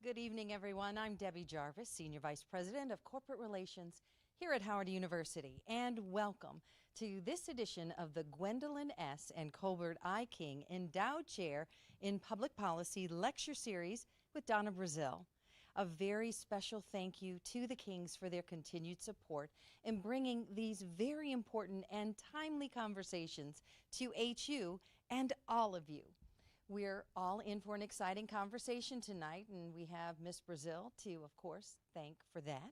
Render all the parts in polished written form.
Good evening, everyone. I'm Debbie Jarvis, Senior Vice President of Corporate Relations here at Howard University, and welcome to this edition of the Gwendolyn S. and Colbert I. King Endowed Chair in Public Policy Lecture Series with Donna, Brazile. A very special thank you to the Kings for their continued support in bringing these very important and timely conversations to HU and all of you. We're all in for an exciting conversation tonight, and we have Miss Brazile to, of course, thank for that.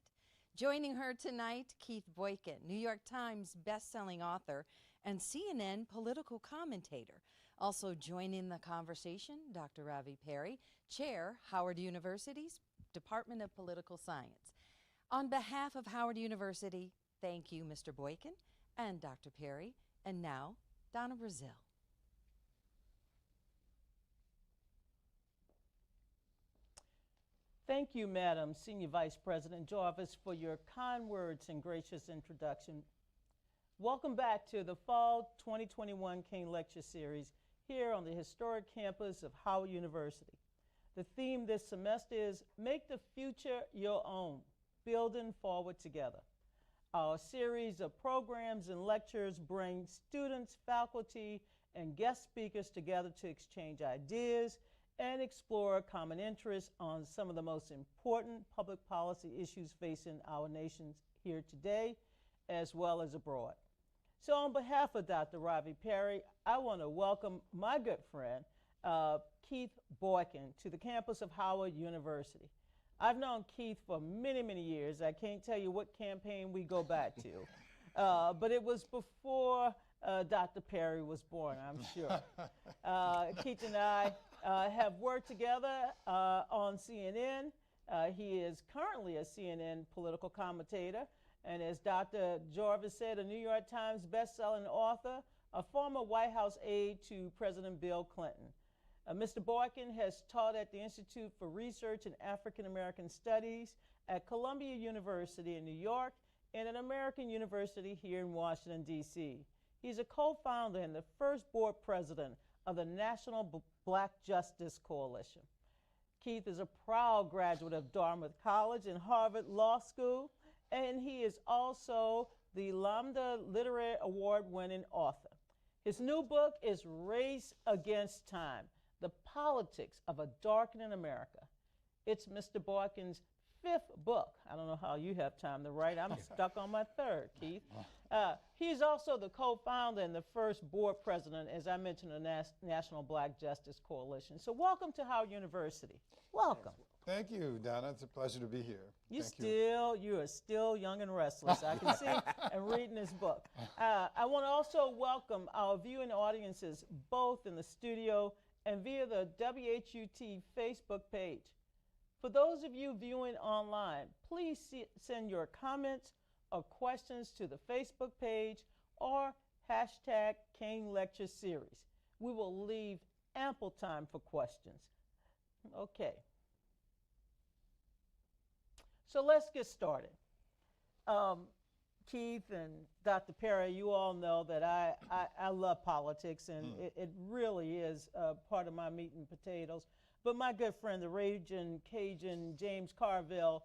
Joining her tonight, Keith Boykin, New York Times bestselling author and CNN political commentator. Also joining the conversation, Dr. Ravi, Chair, Howard University's Department of Political Science. On behalf of Howard University, thank you, Mr. Boykin and Dr. Perry. And now, Donna Brazile. Thank you, Madam Senior Vice President Jarvis, for your kind words and gracious introduction. Welcome back to the Fall 2021 King Lecture Series here on the historic campus of Howard University. The theme this semester is Make the Future Your Own, Building Forward Together. Our series of programs and lectures bring students, faculty, and guest speakers together to exchange ideas and explore common interests on some of the most important public policy issues facing our nation here today, as well as abroad. So on behalf of Dr. Ravi, I want to welcome my good friend, Keith Boykin, to the campus of Howard University. I've known Keith for many, many years. I can't tell you what campaign we go back to, but it was before Dr. Perry was born, I'm sure. Keith and I have worked together on CNN. He is currently a CNN political commentator, and as Dr. Jarvis said, a New York Times bestselling author, a former White House aide to President Bill Clinton. Mr. Boykin has taught at the Institute for Research in African American Studies at Columbia University in New York and at American University here in Washington, D.C. He's a co-founder and the first board president of the National Black Justice Coalition. Keith is a proud graduate of Dartmouth College and Harvard Law School, and he is also the Lambda Literary Award-winning author. His new book is Race Against Time, The Politics of a Darkening America. It's Mr. Boykin's fifth book. I don't know how you have time to write. I'm stuck on my third, Keith. He's also the co-founder and the first board president, as I mentioned, of the National Black Justice Coalition. So welcome to Howard University. Welcome. Thank you, Donna. It's a pleasure to be here. You are still young and restless. I can see and reading this book. I want to also welcome our viewing audiences, both in the studio and via the WHUT Facebook page. For those of you viewing online, please send your comments or questions to the Facebook page or hashtag King Lecture Series. We will leave ample time for questions. Okay. So let's get started. Keith and Dr. Perry, you all know that I love politics, and it really is part of my meat and potatoes. But my good friend, the Raging Cajun James Carville,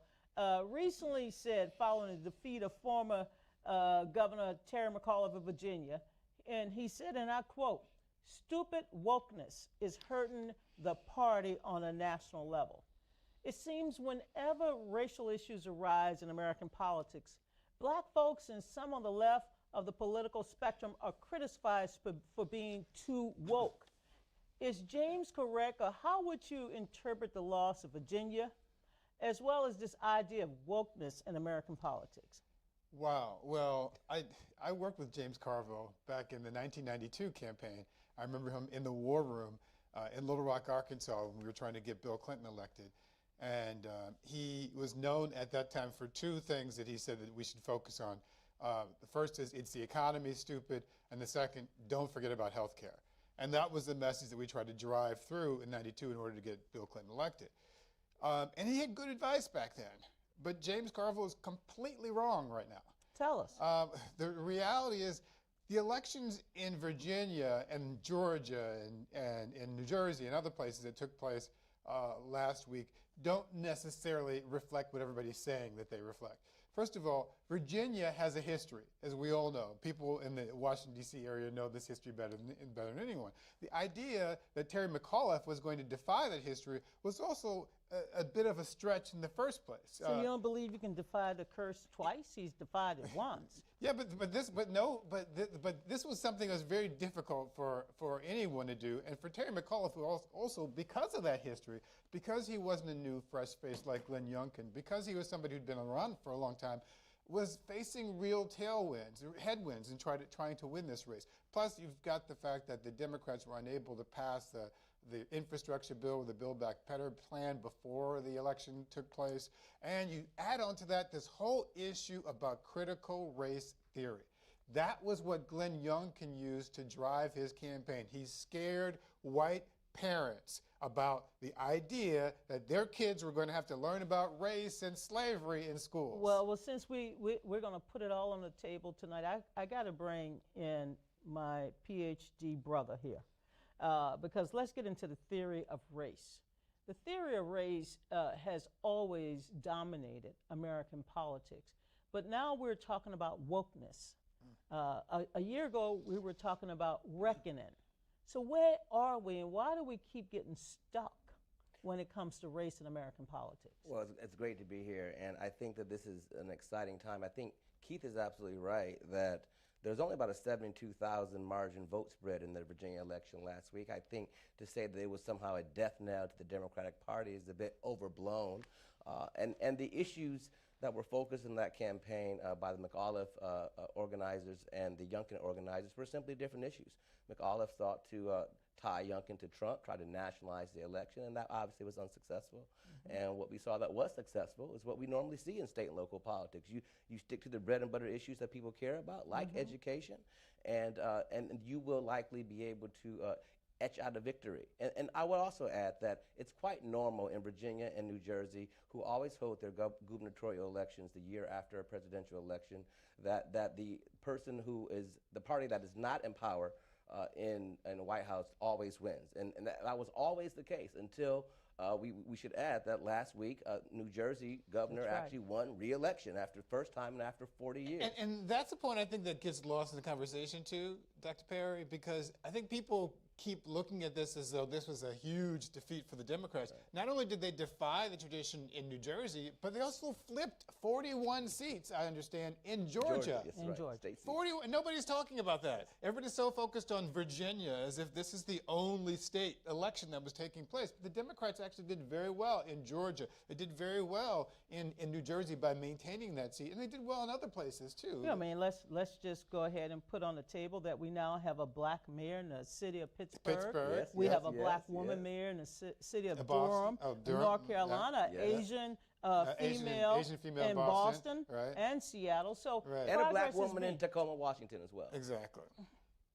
recently said, following the defeat of former Governor Terry McAuliffe of Virginia, and he said, and I quote, "Stupid wokeness is hurting the party on a national level." It seems whenever racial issues arise in American politics, black folks and some on the left of the political spectrum are criticized for being too woke. Is James correct, or how would you interpret the loss of Virginia, as well as this idea of wokeness in American politics? Wow. Well, I worked with James Carville back in the 1992 campaign. I remember him in the war room in Little Rock, Arkansas, when we were trying to get Bill Clinton elected. And he was known at that time for two things that he said that we should focus on. The first is, it's the economy, stupid, and the second, don't forget about health care. And that was the message that we tried to drive through in '92 in order to get Bill Clinton elected. And he had good advice back then. But James Carville is completely wrong right now. Tell us. The reality is the elections in Virginia and Georgia and in New Jersey and other places that took place last week don't necessarily reflect what everybody's saying that they reflect. First of all, Virginia has a history, as we all know. People in the Washington, D.C. area know this history better than anyone. The idea that Terry McAuliffe was going to defy that history was also a bit of a stretch in the first place. So you don't believe you can defy the curse twice? He's defied it once. Yeah, but this was something that was very difficult for anyone to do, and for Terry McAuliffe, who also because of that history, because he wasn't a new fresh face like Glenn Youngkin, because he was somebody who'd been around for a long time, was facing real headwinds, in trying to win this race. Plus, you've got the fact that the Democrats were unable to pass the infrastructure bill, the Build Back Better plan before the election took place. And you add on to that this whole issue about critical race theory. That was what Glenn Youngkin used to drive his campaign. He scared white parents about the idea that their kids were going to have to learn about race and slavery in schools. Well, since we're going to put it all on the table tonight, I got to bring in my PhD brother here. Because let's get into the theory of race. The theory of race has always dominated American politics, but now we're talking about wokeness. A year ago, we were talking about reckoning. So where are we, and why do we keep getting stuck when it comes to race in American politics? Well, it's great to be here, and I think that this is an exciting time. I think Keith is absolutely right that there's only about a 72,000 margin vote spread in the Virginia election last week. I think to say that it was somehow a death knell to the Democratic Party is a bit overblown. And the issues that were focused in that campaign by the McAuliffe organizers and the Youngkin organizers were simply different issues. McAuliffe sought to tie Youngkin to Trump, try to nationalize the election, and that obviously was unsuccessful. And what we saw that was successful is what we normally see in state and local politics. You stick to the bread and butter issues that people care about, like education, and you will likely be able to etch out a victory. And I would also add that it's quite normal in Virginia and New Jersey, who always hold their gubernatorial elections the year after a presidential election, that the person who is the party that is not in power in the White House always wins. And that was always the case until we should add that last week, New Jersey governor actually won re-election after first time and after 40 years. And that's the point I think that gets lost in the conversation too, Dr. Perry, because I think people keep looking at this as though this was a huge defeat for the Democrats. Right. Not only did they defy the tradition in New Jersey, but they also flipped 41 seats, I understand, in Georgia. Yes, in right. Georgia. 40, nobody's talking about that. Everybody's so focused on Virginia as if this is the only state election that was taking place. But the Democrats actually did very well in Georgia. They did very well in New Jersey by maintaining that seat, and they did well in other places too. Yeah, I mean, let's just go ahead and put on the table that we now have a black mayor in the city of Pittsburgh. Yes, we have a black woman mayor in the city of Durham, North Carolina, Asian female in Boston right. and Seattle. So and a black woman in Tacoma, Washington as well. Exactly.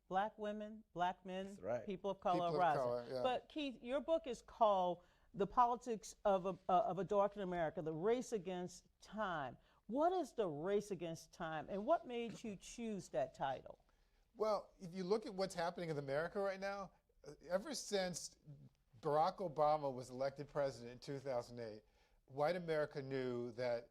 Black women, black men, people of color people rising. Of color, yeah. But Keith, your book is called "The Politics of a Darkened America: The Race Against Time." What is the race against time, and what made you choose that title? Well, if you look at what's happening in America right now, ever since Barack Obama was elected president in 2008, white America knew that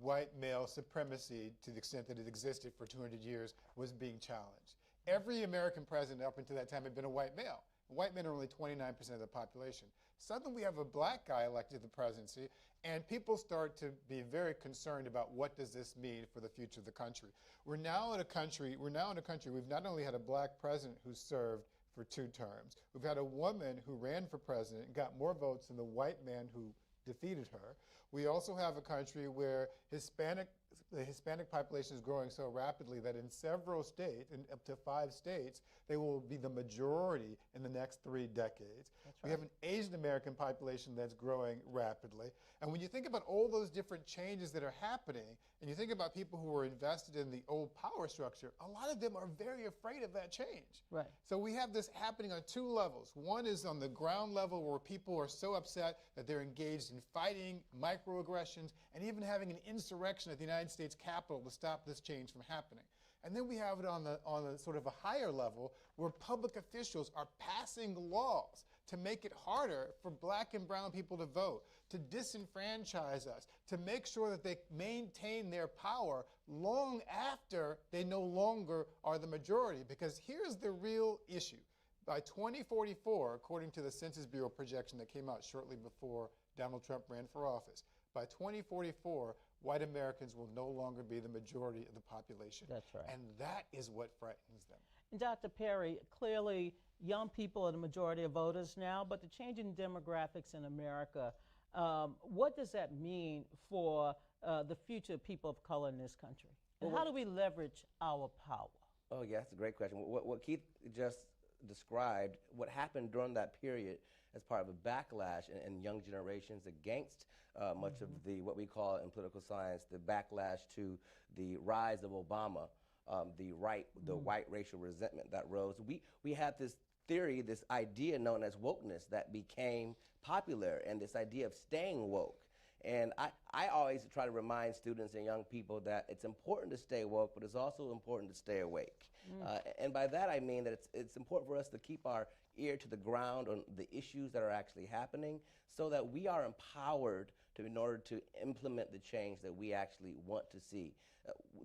white male supremacy, to the extent that it existed for 200 years, was being challenged. Every American president up until that time had been a white male. White men are only 29% of the population. Suddenly we have a black guy elected to the presidency, and people start to be very concerned about what does this mean for the future of the country. We're now in a country, we've not only had a black president who served for 2 terms, we've had a woman who ran for president and got more votes than the white man who defeated her. We also have a country where the Hispanic population is growing so rapidly that in several states, in up to 5 states, they will be the majority in the next 3 decades. We have an Asian American population that's growing rapidly. And when you think about all those different changes that are happening, and you think about people who are invested in the old power structure, a lot of them are very afraid of that change. Right. So we have this happening on 2 levels. One is on the ground level where people are so upset that they're engaged in fighting microaggressions and even having an insurrection at the United States Capitol to stop this change from happening. And then we have it on a sort of a higher level where public officials are passing laws to make it harder for black and brown people to vote, to disenfranchise us, to make sure that they maintain their power long after they no longer are the majority. Because here's the real issue. By 2044, according to the Census Bureau projection that came out shortly before Donald Trump ran for office, by 2044, white Americans will no longer be the majority of the population. That's right. And that is what frightens them. And Dr. Perry, clearly young people are the majority of voters now, but the changing demographics in America, what does that mean for the future of people of color in this country? And how do we leverage our power? Oh, yeah, that's a great question. What Keith just described, what happened during that period as part of a backlash in young generations against much of what we call in political science the backlash to the rise of Obama, the white racial resentment that rose. We had this theory, this idea known as wokeness that became popular, and this idea of staying woke. And I always try to remind students and young people that it's important to stay woke, but it's also important to stay awake. And by that I mean that it's important for us to keep our ear to the ground on the issues that are actually happening so that we are empowered in order to implement the change that we actually want to see.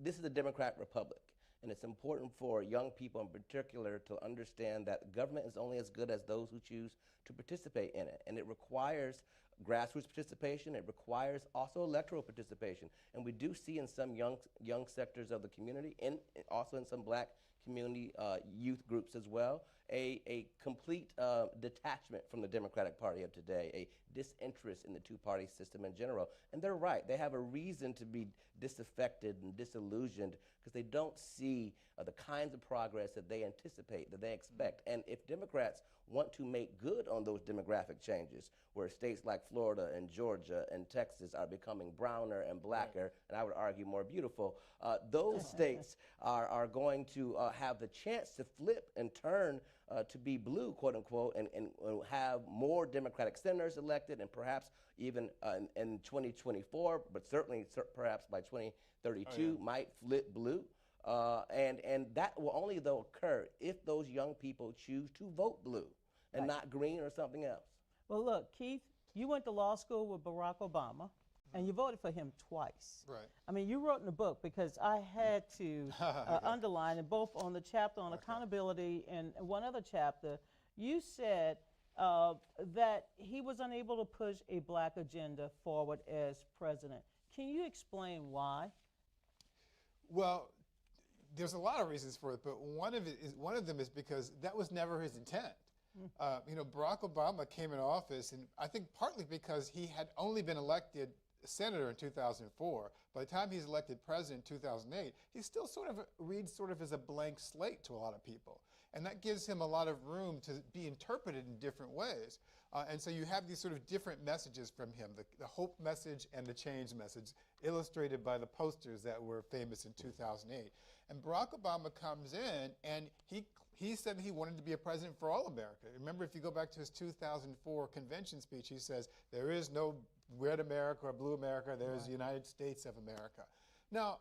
This is a Democratic Republic, and it's important for young people in particular to understand that government is only as good as those who choose to participate in it, and it requires grassroots participation. It requires also electoral participation, and we do see in some young sectors of the community, and also in some black community youth groups as well, a complete detachment from the Democratic Party of today, a disinterest in the two-party system in general. And they're right. They have a reason to be disaffected and disillusioned because they don't see the kinds of progress that they anticipate, that they expect. And if Democrats want to make good on those demographic changes, where states like Florida and Georgia and Texas are becoming browner and blacker, and I would argue more beautiful, those states are going to have the chance to flip and turn to be blue, quote unquote, and have more Democratic senators elected, and perhaps even in 2024, but certainly perhaps by 2032 might flip blue. And that will only though occur if those young people choose to vote blue and not green or something else. Well, look, Keith, you went to law school with Barack Obama, and you voted for him twice. Right. I mean, you wrote in the book, because I had to underline it, both on the chapter on accountability and one other chapter, you said that he was unable to push a black agenda forward as president. Can you explain why? Well, there's a lot of reasons for it, but one of them is because that was never his intent. You know, Barack Obama came in office, and I think partly because he had only been elected senator in 2004. By the time he's elected president in 2008, he still sort of reads sort of as a blank slate to a lot of people. And that gives him a lot of room to be interpreted in different ways. And so you have these sort of different messages from him, the hope message and the change message, illustrated by the posters that were famous in 2008. And Barack Obama comes in, and he said he wanted to be a president for all America. Remember, if you go back to his 2004 convention speech, he says, there is no red America or blue America, there is the United States of America. Now,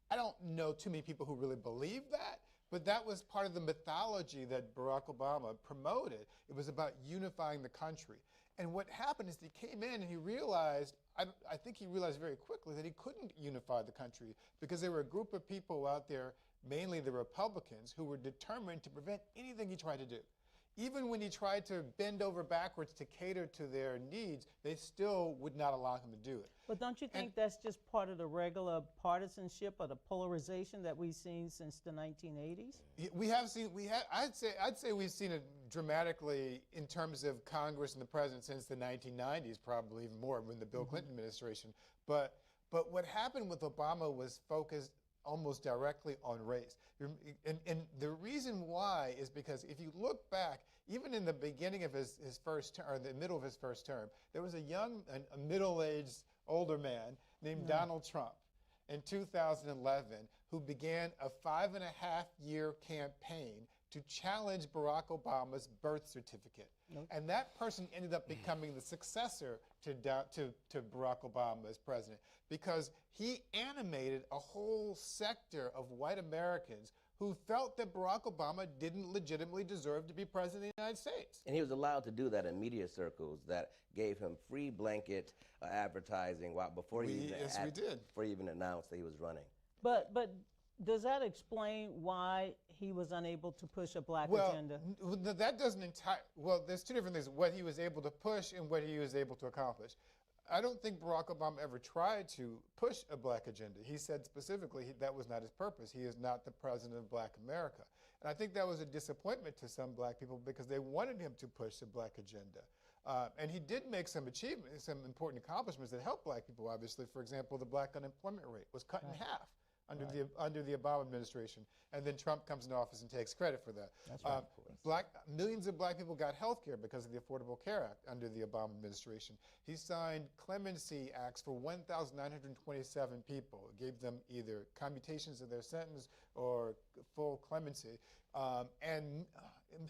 I don't know too many people who really believe that, but that was part of the mythology that Barack Obama promoted. It was about unifying the country. And what happened is he came in and he realized, I think he realized very quickly that he couldn't unify the country because there were a group of people out there, mainly the Republicans, who were determined to prevent anything he tried to do. Even when he tried to bend over backwards to cater to their needs, they still would not allow him to do it. But don't you think that's just part of the regular partisanship or the polarization that we've seen since the 1980s? We have seen, I'd say we've seen it dramatically in terms of Congress and the president since the 1990s, probably even more when the Bill Clinton administration. But what happened with Obama was focused almost directly on race. And the reason why is because if you look back, even in the beginning of his first term, or the middle of his first term, there was a middle-aged older man named Donald Trump in 2011 who began a 5.5-year campaign to challenge Barack Obama's birth certificate. And that person ended up becoming the successor to Barack Obama as president, because he animated a whole sector of white Americans who felt that Barack Obama didn't legitimately deserve to be president of the United States. And he was allowed to do that in media circles that gave him free blanket advertising before he even announced that he was running. But does that explain why he was unable to push a black agenda? Well, that doesn't well, there's two different things, what he was able to push and what he was able to accomplish. I don't think Barack Obama ever tried to push a black agenda. He said specifically that was not his purpose. He is not the president of black America. And I think that was a disappointment to some black people because they wanted him to push a black agenda. And he did make some achievements, some important accomplishments that helped black people, obviously. For example, the black unemployment rate was cut in half under the Obama administration, and then Trump comes into office and takes credit for that. That's right. Millions of black people got health care because of the Affordable Care Act under the Obama administration. He signed clemency acts for 1,927 people, gave them either commutations of their sentence or full clemency, and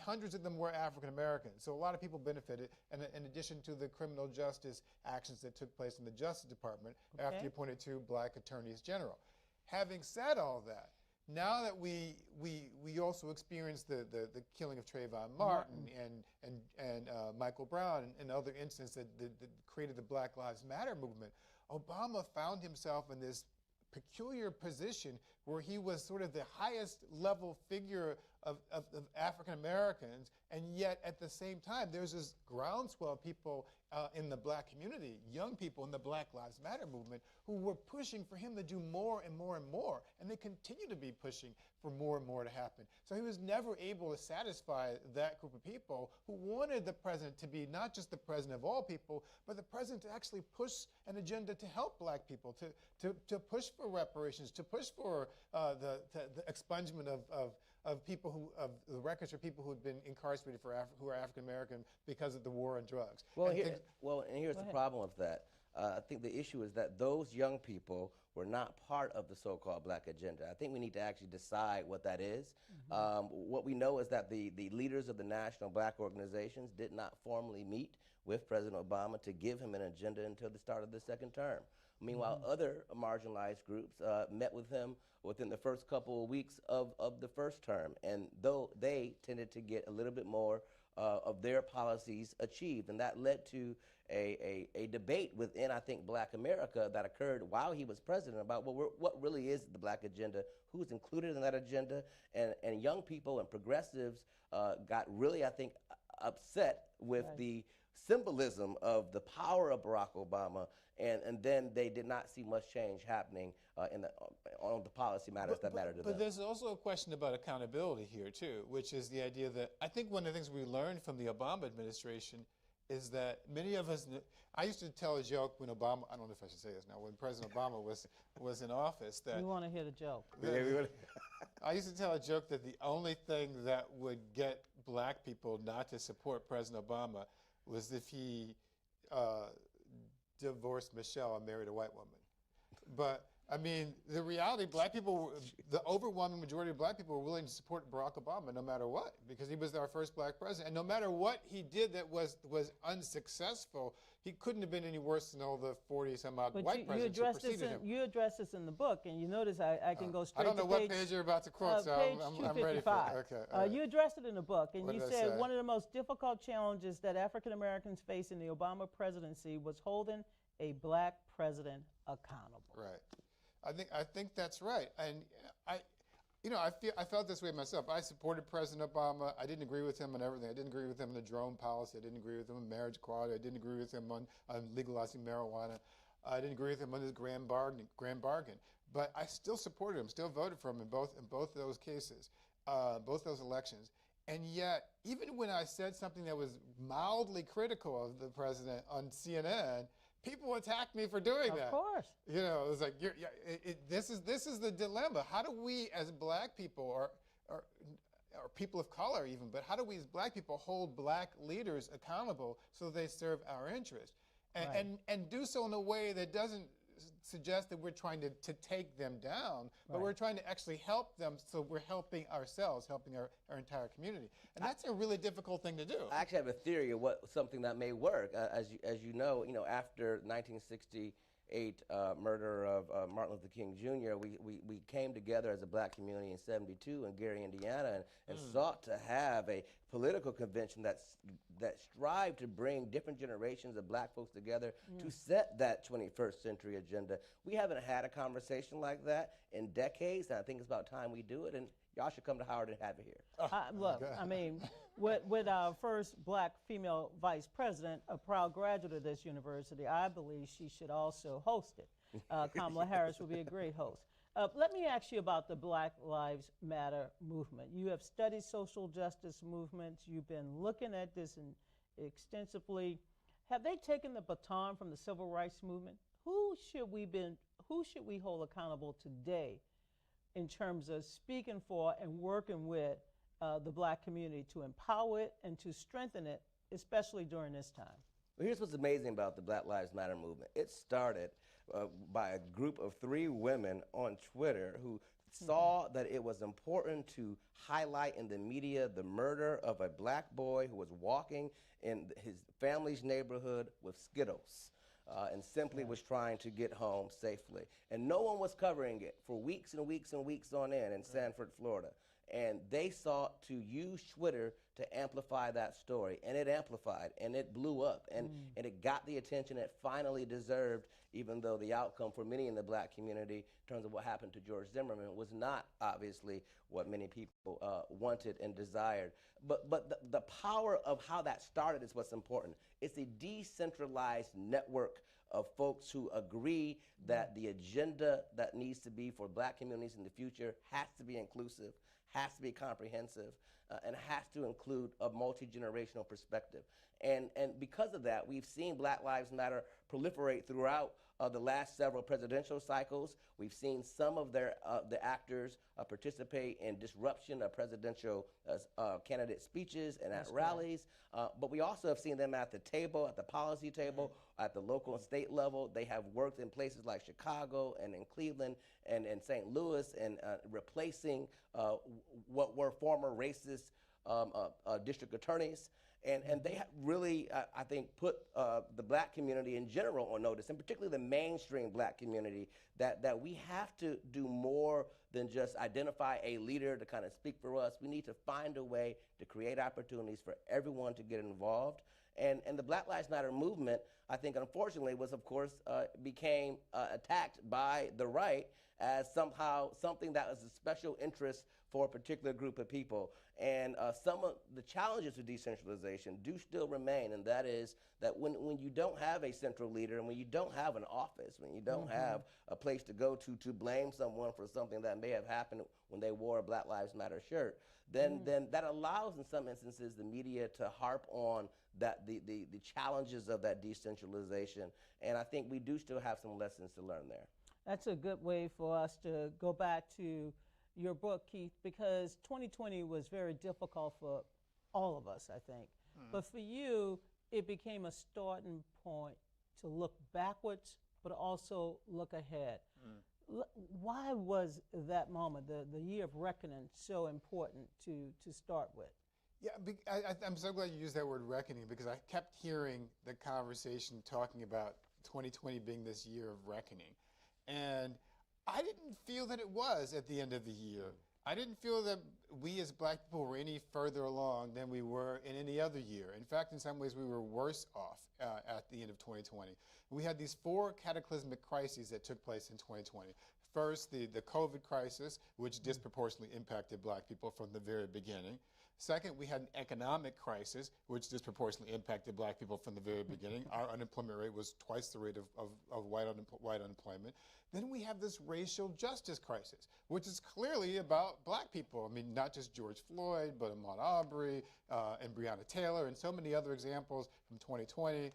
hundreds of them were African Americans. So a lot of people benefited, and in addition to the criminal justice actions that took place in the Justice Department after he appointed 2 black attorneys general. Having said all that, now that we also experienced the killing of Trayvon Martin and Michael Brown and other incidents that created the Black Lives Matter movement, Obama found himself in this peculiar position where he was sort of the highest level figure of African Americans, and yet at the same time there's this groundswell of people in the black community, young people in the Black Lives Matter movement, who were pushing for him to do more and more and more, and they continue to be pushing for more and more to happen. So he was never able to satisfy that group of people who wanted the president to be not just the president of all people, but the president to actually push an agenda to help black people, to push for reparations, to push for the expungement of people of the records for people who had been incarcerated who are African American because of the war on drugs. Well, and here's the problem with that. I think the issue is that those young people were not part of the so-called black agenda. I think we need to actually decide what that is. What we know is that the leaders of the national black organizations did not formally meet with President Obama to give him an agenda until the start of the second term. Meanwhile, other marginalized groups met with him within the first couple of weeks of the first term, and though they tended to get a little bit more of their policies achieved, and that led to a debate within, I think, black America that occurred while he was president about what really is the black agenda, who's included in that agenda, and young people and progressives got really, I think, upset with the symbolism of the power of Barack Obama, and then they did not see much change happening on the policy matters that matter to them. But there's also a question about accountability here, too, which is the idea that I think one of the things we learned from the Obama administration is that many of us, I used to tell a joke when Obama, I don't know if I should say this now, when President Obama was in office that— You want to hear the joke. I used to tell a joke that the only thing that would get black people not to support President Obama was if he divorced Michelle and married a white woman. But I mean, the reality, black people, the overwhelming majority of black people were willing to support Barack Obama no matter what, because he was our first black president. And no matter what he did that was unsuccessful, he couldn't have been any worse than all the 40-some-odd white presidents who preceded him. You address this in the book, and you notice I can go straight to I don't know what page you're about to quote, so I'm ready for it. Okay, right. You addressed it in the book, and what you did said one of the most difficult challenges that African Americans face in the Obama presidency was holding a black president accountable. Right. I think that's right, and I felt this way myself. I supported President Obama. I didn't agree with him on everything. I didn't agree with him on the drone policy. I didn't agree with him on marriage equality. I didn't agree with him on legalizing marijuana. I didn't agree with him on his grand bargain. But I still supported him, still voted for him in both those cases, both those elections. And yet, even when I said something that was mildly critical of the president on CNN, people attacked me for doing that. Of course. You know, it was like, this is the dilemma. How do we as black people, or people of color even, but how do we as black people hold black leaders accountable so they serve our interests? And do so in a way that doesn't suggest that we're trying to take them down, but Right. we're trying to actually help them, so we're helping ourselves, helping our entire community. And that's a really difficult thing to do. I actually have a theory of something that may work. As you know, after 1968 murder of Martin Luther King Jr., we came together as a black community in '72 in Gary, Indiana, and sought to have a political convention that strived to bring different generations of black folks together to set that 21st century agenda. We haven't had a conversation like that in decades, and I think it's about time we do it. And y'all should come to Howard and have it here. Look, I mean, with our first black female vice president, a proud graduate of this university, I believe she should also host it. Kamala Harris would be a great host. Let me ask you about the Black Lives Matter movement. You have studied social justice movements. You've been looking at this extensively. Have they taken the baton from the civil rights movement? Who should we hold accountable today in terms of speaking for and working with the black community to empower it and to strengthen it, especially during this time? Well, here's what's amazing about the Black Lives Matter movement. It started by a group of 3 women on Twitter who saw that it was important to highlight in the media the murder of a black boy who was walking in his family's neighborhood with Skittles. And simply was trying to get home safely. And no one was covering it for weeks and weeks and weeks on end in Sanford, Florida. And they sought to use Twitter to amplify that story. And it amplified, and it blew up, and it got the attention it finally deserved, even though the outcome for many in the black community in terms of what happened to George Zimmerman was not obviously what many people wanted and desired. But the power of how that started is what's important. It's a decentralized network of folks who agree that the agenda that needs to be for black communities in the future has to be inclusive, has to be comprehensive, and has to include a multi-generational perspective. And because of that, we've seen Black Lives Matter proliferate throughout the last several presidential cycles. We've seen some of the actors participate in disruption of presidential candidate speeches and at rallies. But we also have seen them at the table, at the policy table, at the local and state level. They have worked in places like Chicago and in Cleveland and in St. Louis, and replacing what were former racist district attorneys. And they have really, I think, put the black community in general on notice, and particularly the mainstream black community, that we have to do more than just identify a leader to kind of speak for us. We need to find a way to create opportunities for everyone to get involved. And the Black Lives Matter movement, I think, unfortunately, was, of course, became attacked by the right as somehow something that was a special interest for a particular group of people. And some of the challenges of decentralization do still remain, and that is that when you don't have a central leader, and when you don't have an office, when you don't have a place to go to blame someone for something that may have happened when they wore a Black Lives Matter shirt, then that allows, in some instances, the media to harp on that the challenges of that decentralization. And I think we do still have some lessons to learn there. That's a good way for us to go back to your book, Keith, because 2020 was very difficult for all of us, I think. But for you, it became a starting point to look backwards, but also look ahead. Why was that moment, the year of reckoning, so important to start with? Yeah, I'm so glad you used that word reckoning, because I kept hearing the conversation talking about 2020 being this year of reckoning. And I didn't feel that it was at the end of the year. I didn't feel that we as black people were any further along than we were in any other year. In fact, in some ways, we were worse off at the end of 2020. We had these 4 cataclysmic crises that took place in 2020. First, the COVID crisis, which disproportionately impacted black people from the very beginning. Second, we had an economic crisis, which disproportionately impacted black people from the very beginning. Our unemployment rate was twice the rate of white unemployment. Then we have this racial justice crisis, which is clearly about black people. I mean, not just George Floyd, but Ahmaud Arbery and Breonna Taylor, and so many other examples from 2020.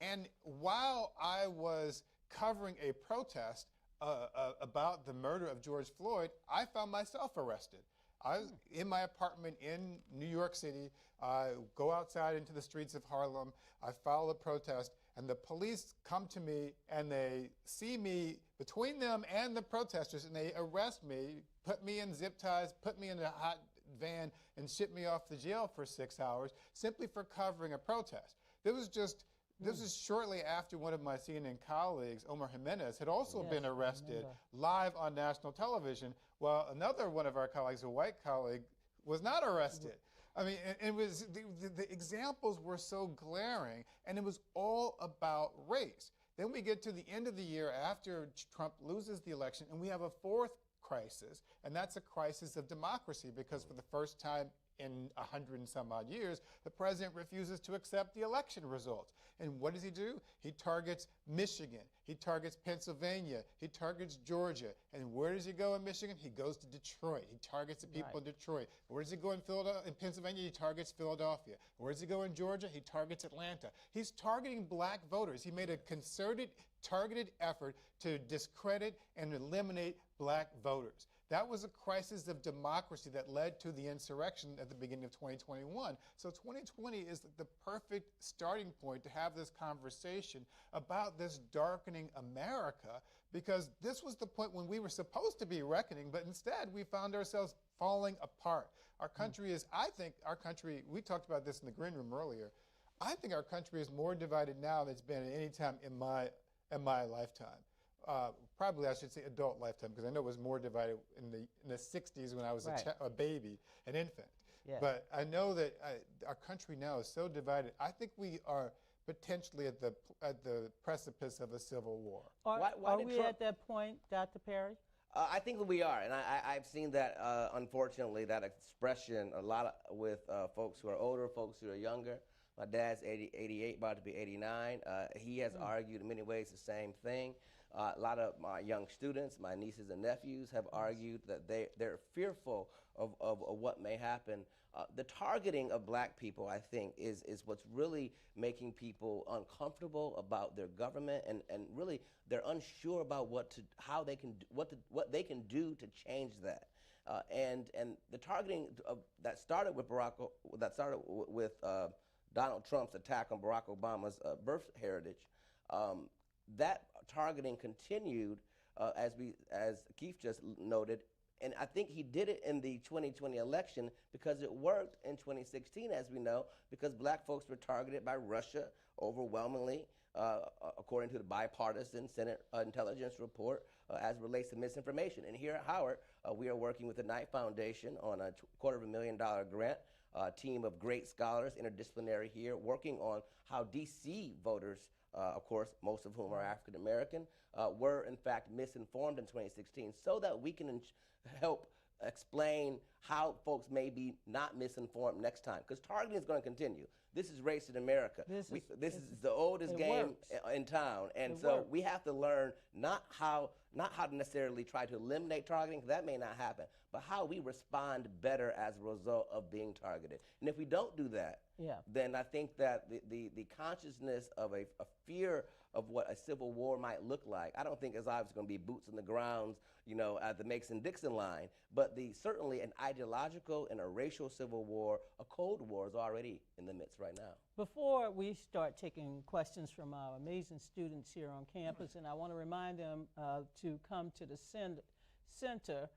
And while I was covering a protest about the murder of George Floyd, I found myself arrested. I was in my apartment in New York City. I go outside into the streets of Harlem. I follow the protest, and the police come to me and they see me between them and the protesters, and they arrest me, put me in zip ties, put me in a hot van, and ship me off to jail for 6 hours simply for covering a protest. This was shortly after one of my CNN colleagues, Omar Jimenez, had also been arrested live on national television, while another one of our colleagues, a white colleague, was not arrested. I mean, it was the examples were so glaring, and it was all about race. Then we get to the end of the year after Trump loses the election, and we have a fourth crisis, and that's a crisis of democracy, because for the first time in 100 and some odd years, the president refuses to accept the election results. And what does he do? He targets Michigan. He targets Pennsylvania. He targets Georgia. And where does he go in Michigan? He goes to Detroit. He targets the people in Detroit. Where does he go in Pennsylvania? He targets Philadelphia. Where does he go in Georgia? He targets Atlanta. He's targeting black voters. He made a concerted, targeted effort to discredit and eliminate black voters. That was a crisis of democracy that led to the insurrection at the beginning of 2021. So 2020 is the perfect starting point to have this conversation about this darkening America, because this was the point when we were supposed to be reckoning, but instead we found ourselves falling apart. Our country is, I think our country, we talked about this in the green room earlier, I think our country is more divided now than it's been at any time in my lifetime. Probably I should say adult lifetime, because I know it was more divided in the 60s when I was a baby, an infant. Yeah. But I know that our country now is so divided. I think we are potentially at the precipice of a civil war. Are we at that point, Dr. Perry? I think that we are, and I've seen that, unfortunately, that expression a lot with folks who are older, folks who are younger. My dad's 88, about to be 89. He has argued in many ways the same thing. A lot of my young students, my nieces and nephews, have argued that they're fearful of what may happen. The targeting of black people, I think, is what's really making people uncomfortable about their government, and really they're unsure about what they can do to change that. And the targeting that started with Donald Trump's attack on Barack Obama's birth heritage. That targeting continued, as Keith just noted, and I think he did it in the 2020 election because it worked in 2016, as we know, because black folks were targeted by Russia overwhelmingly, according to the bipartisan Senate intelligence report, as it relates to misinformation. And here at Howard, we are working with the Knight Foundation on a $250,000 grant, a team of great scholars, interdisciplinary here, working on how D.C. voters, of course, most of whom are African American, were in fact misinformed in 2016, so that we can help explain how folks may be not misinformed next time. Because targeting is going to continue. This is race in America. This is the oldest game in town, and so we have to learn not how to necessarily try to eliminate targeting, because that may not happen, but how we respond better as a result of being targeted. And if we don't do that, then I think that the consciousness of a fear of what a civil war might look like, I don't think it's obviously going to be boots on the grounds, at the Mason-Dixon line, but certainly an ideological and a racial civil war, a Cold War, is already in the midst right now. Before we start taking questions from our amazing students here on campus, and I want to remind them to come to the center,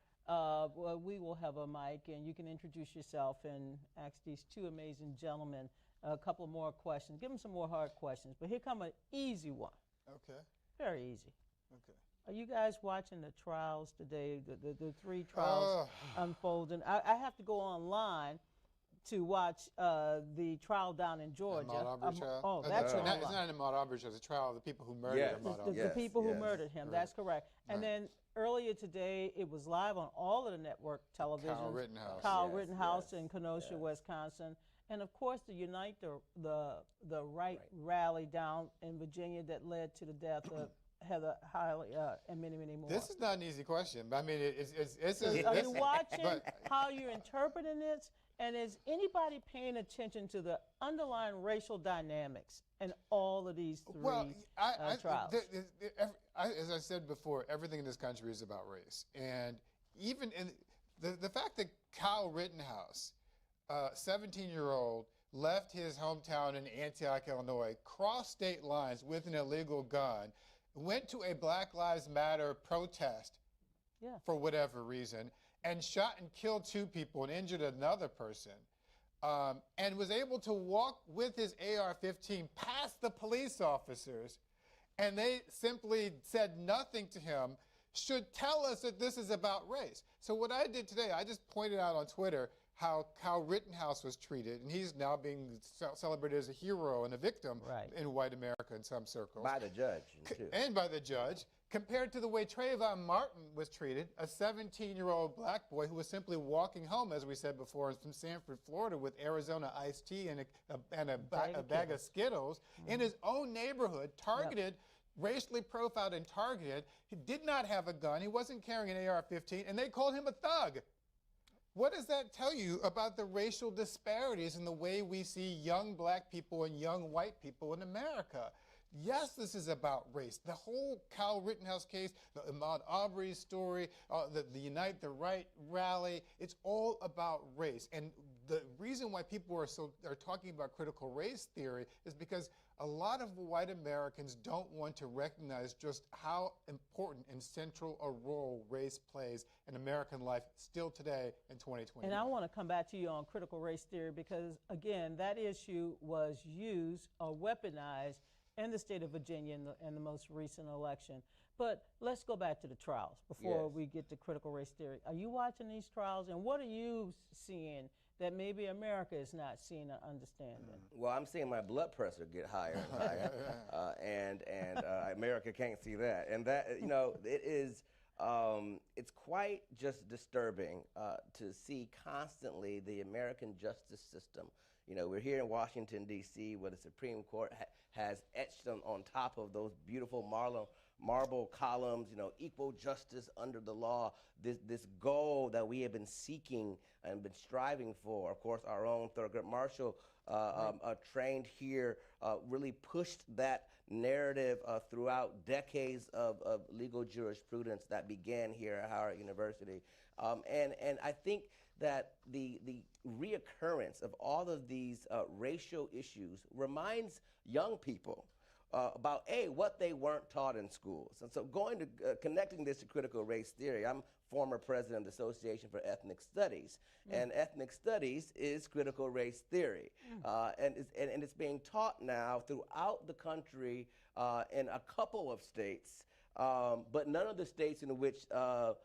we will have a mic, and you can introduce yourself and ask these two amazing gentlemen a couple more questions. Give them some more hard questions, but here come an easy one. Okay. Very easy. Okay. Are you guys watching the trials today, the three trials unfolding? I have to go online to watch the trial down in Georgia. Ahmaud Arbery trial? Oh, that's it's not an Ahmaud Arbery trial. It's a trial of the people who murdered Ahmaud Arbery. The people who murdered him. That's correct. And then earlier today, it was live on all of the network television. Kyle Rittenhouse in Kenosha, Wisconsin. And of course, the Unite the Right rally down in Virginia that led to the death of Heather Hiley and many, many more. This is not an easy question. But I mean, are you watching how you're interpreting this? And is anybody paying attention to the underlying racial dynamics in all of these three trials? As I said before, everything in this country is about race. And even in the fact that Kyle Rittenhouse, 17-year-old, left his hometown in Antioch, Illinois, crossed state lines with an illegal gun, went to a Black Lives Matter protest for whatever reason, and shot and killed 2 people and injured another person, and was able to walk with his AR-15 past the police officers, and they simply said nothing to him, should tell us that this is about race. So what I did today, I just pointed out on Twitter how Kyle Rittenhouse was treated, and he's now being celebrated as a hero and a victim in white America in some circles. By the judge, too. And by the judge, compared to the way Trayvon Martin was treated, a 17-year-old black boy who was simply walking home, as we said before, from Sanford, Florida, with Arizona iced tea and a bag of Skittles in his own neighborhood, targeted, racially profiled and targeted. He did not have a gun. He wasn't carrying an AR-15, and they called him a thug. What does that tell you about the racial disparities in the way we see young black people and young white people in America? Yes, this is about race. The whole Kyle Rittenhouse case, the Ahmaud Arbery story, the Unite the Right rally, it's all about race. And the reason why people are talking about critical race theory is because a lot of white Americans don't want to recognize just how important and central a role race plays in American life still today in 2020. And I want to come back to you on critical race theory because, again, that issue was used or weaponized in the state of Virginia in the most recent election. But let's go back to the trials before we get to critical race theory. Are you watching these trials, and what are you seeing that maybe America is not seeing or understanding? Well, I'm seeing my blood pressure get higher and higher, and America can't see that. And that, you know, it is, it's quite just disturbing to see constantly the American justice system. You know, we're here in Washington, D.C., where the Supreme Court has etched on top of those beautiful marble columns, you know, equal justice under the law, this goal that we have been seeking and been striving for. Of course, our own Thurgood Marshall, trained here, really pushed that narrative throughout decades of legal jurisprudence that began here at Howard University. And I think that the reoccurrence of all of these racial issues reminds young people about what they weren't taught in schools. And so going to connecting this to critical race theory, I'm former president of the Association for Ethnic Studies, and ethnic studies is critical race theory, and it's being taught now throughout the country in a couple of states, but none of the states in which the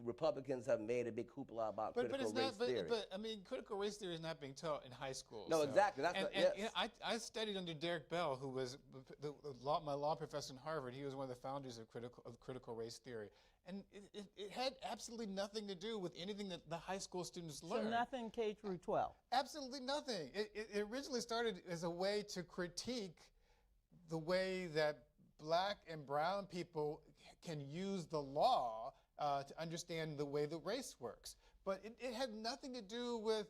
Republicans have made a big hoopla about critical race theory. But I mean, critical race theory is not being taught in high school. No, so. exactly. That's You know, I studied under Derek Bell, who was my law professor in Harvard. He was one of the founders of critical race theory. And it had absolutely nothing to do with anything that the high school students learned. So nothing K through 12? Absolutely nothing. It originally started as a way to critique the way that black and brown people can use the law to understand the way the race works. But it had nothing to do with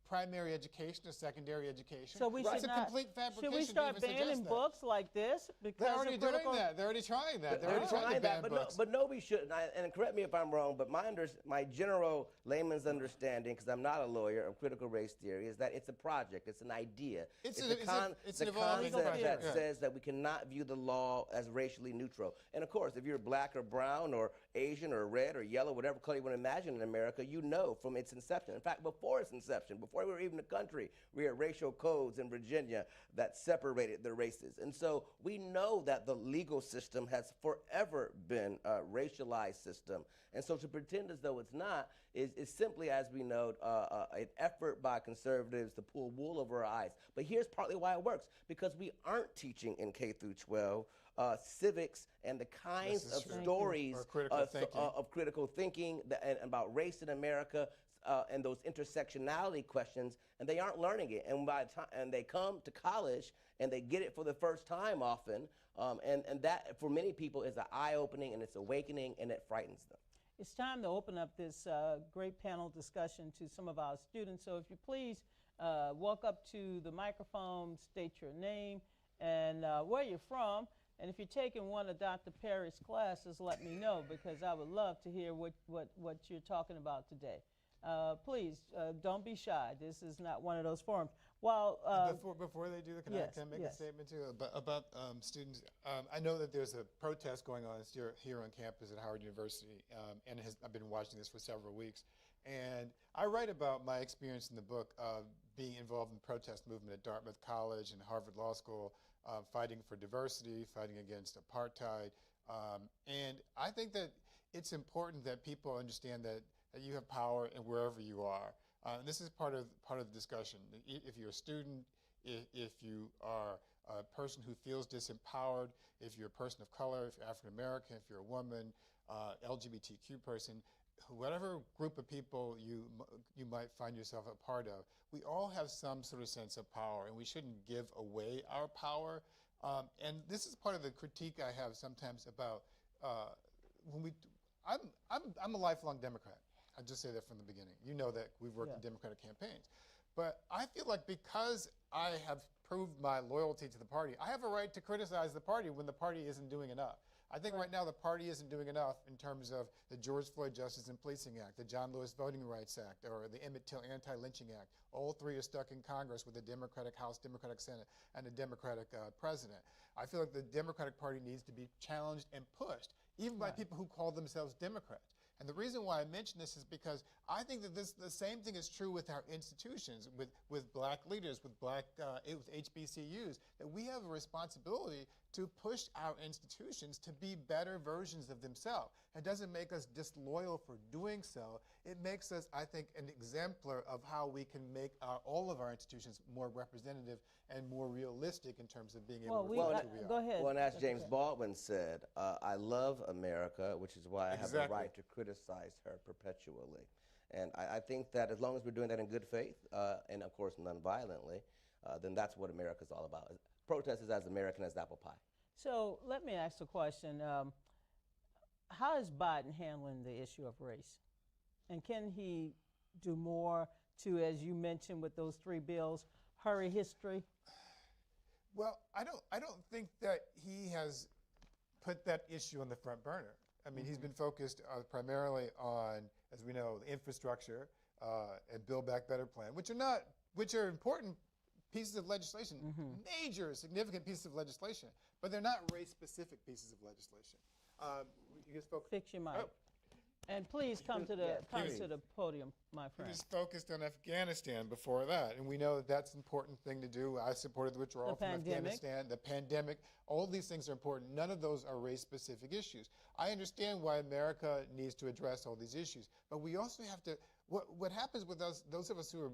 primary education or secondary education. So we it's a complete fabrication. Should we start banning books like this? Because they're already doing that. They're already trying that. They're already trying that, but no, we shouldn't. And correct me if I'm wrong, but my general layman's understanding, because I'm not a lawyer, of critical race theory is that it's a project, it's an idea. It's a concept that says that we cannot view the law as racially neutral. And of course, if you're black or brown or Asian or red or yellow, whatever color you want to imagine in America, you know from its inception. In fact, before its inception, before we were even a country, we had racial codes in Virginia that separated the races. And so we know that the legal system has forever been a racialized system. And so to pretend as though it's not is simply, as we know, an effort by conservatives to pull wool over our eyes. But here's partly why it works, because we aren't teaching in K through 12 civics and the kinds of stories of critical thinking and about race in America, and those intersectionality questions, and they aren't learning it. And by the time and they come to college and they get it for the first time often, and that for many people is an eye-opening and it's awakening and it frightens them. It's time to open up this great panel discussion to some of our students. So if you please walk up to the microphone, state your name and where you're from. And if you're taking one of Dr. Perry's classes, let me know, because I would love to hear what you're talking about today. Please don't be shy. This is not one of those forums. While before they do that, can yes, I make yes. a statement too about students? I know that there's a protest going on here on campus at Howard University, and I've been watching this for several weeks. And I write about my experience in the book of being involved in the protest movement at Dartmouth College and Harvard Law School, fighting for diversity, fighting against apartheid. And I think that it's important that people understand that you have power in wherever you are. And this is part of the discussion. If you're a student, if you are a person who feels disempowered, if you're a person of color, if you're African American, if you're a woman, LGBTQ person, whatever group of people you might find yourself a part of, we all have some sort of sense of power, and we shouldn't give away our power. And this is part of the critique I have sometimes about when I'm a lifelong Democrat. I'll just say that from the beginning. You know that we've worked in Democratic campaigns. But I feel like because I have proved my loyalty to the party, I have a right to criticize the party when the party isn't doing enough. I think right now the party isn't doing enough in terms of the George Floyd Justice and Policing Act, the John Lewis Voting Rights Act, or the Emmett Till Anti-Lynching Act. All three are stuck in Congress with a Democratic House, Democratic Senate, and a Democratic president. I feel like the Democratic Party needs to be challenged and pushed, even by people who call themselves Democrats. And the reason why I mention this is because I think that the same thing is true with our institutions, with black leaders, with HBCUs, that we have a responsibility to push our institutions to be better versions of themselves. It doesn't make us disloyal for doing so. It makes us, I think, an exemplar of how we can make all of our institutions more representative and more realistic in terms of being able to reflect who we are. Go ahead. Well, and as James Baldwin said, I love America, which is why I have the right to criticize her perpetually. And I think that as long as we're doing that in good faith, and of course nonviolently, then that's what America's all about. Protest is as American as apple pie. So let me ask a question. How is Biden handling the issue of race? And can he do more to, as you mentioned with those three bills, hurry history? Well, I don't think that he has put that issue on the front burner. I mean, he's been focused primarily on, as we know, the infrastructure and Build Back Better plan, which are important pieces of legislation, major, significant pieces of legislation, but they're not race-specific pieces of legislation. You just fix your mic. And please come to the podium, my friend. He just focused on Afghanistan before that, and we know that that's an important thing to do. I supported the withdrawal from Afghanistan, the pandemic. All these things are important. None of those are race-specific issues. I understand why America needs to address all these issues, but we also have to. What happens with us, those of us who are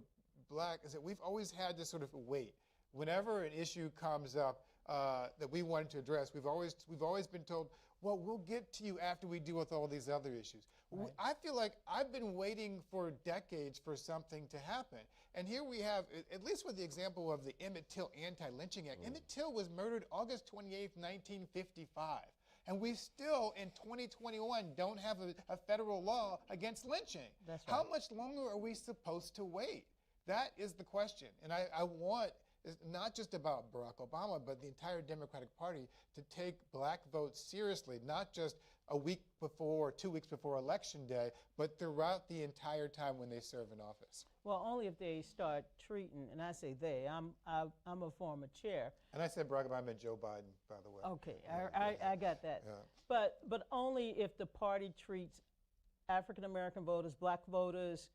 black, is that we've always had to sort of wait. Whenever an issue comes up that we wanted to address, we've always been told, well, we'll get to you after we deal with all these other issues. Right. I feel like I've been waiting for decades for something to happen. And here we have, at least with the example of the Emmett Till Anti-Lynching Act, Emmett Till was murdered August 28th, 1955. And we still, in 2021, don't have a federal law against lynching. That's right. How much longer are we supposed to wait? That is the question. And I want, it's not just about Barack Obama, but the entire Democratic Party to take black votes seriously, not just a week before or 2 weeks before Election Day, but throughout the entire time when they serve in office. Well, only if they start treating, and I say they, I'm a former chair. And I said Barack Obama, I meant Joe Biden, by the way. Okay, I got that. Yeah. But only if the party treats African American voters, black voters,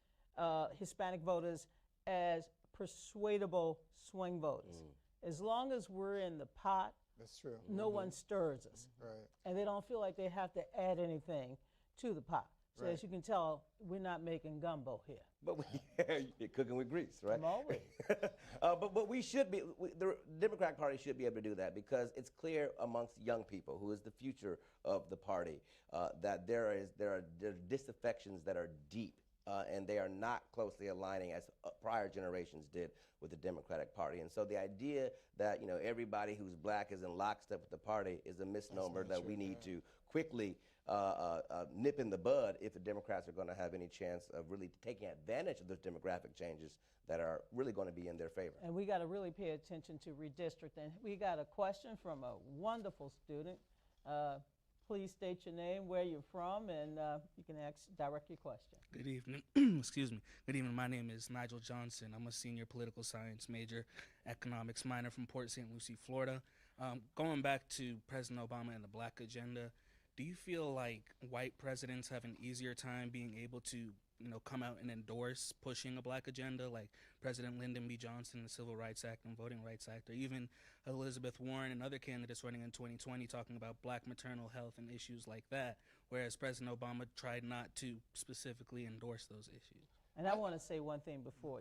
Hispanic voters as persuadable swing voters. As long as we're in the pot, that's true. No one stirs us. Right. And they don't feel like they have to add anything to the pot. So as you can tell, we're not making gumbo here. But you're cooking with grease, right? I'm always. But we should be, the Democratic Party should be able to do that, because it's clear amongst young people, who is the future of the party, that there are disaffections that are deep. And they are not closely aligning as prior generations did with the Democratic Party. And so the idea that everybody who's black is in lockstep with the party is a misnomer that we need to quickly nip in the bud if the Democrats are going to have any chance of really taking advantage of those demographic changes that are really going to be in their favor. And we got to really pay attention to redistricting. We got a question from a wonderful student. Please state your name, where you're from, and you can direct your question. Good evening. Excuse me. Good evening. My name is Nigel Johnson. I'm a senior political science major, economics minor from Port St. Lucie, Florida. Going back to President Obama and the Black agenda, do you feel like white presidents have an easier time being able to, come out and endorse pushing a Black agenda, like President Lyndon B. Johnson, the Civil Rights Act and Voting Rights Act, or even Elizabeth Warren and other candidates running in 2020 talking about Black maternal health and issues like that, whereas President Obama tried not to specifically endorse those issues? And I want to say one thing before.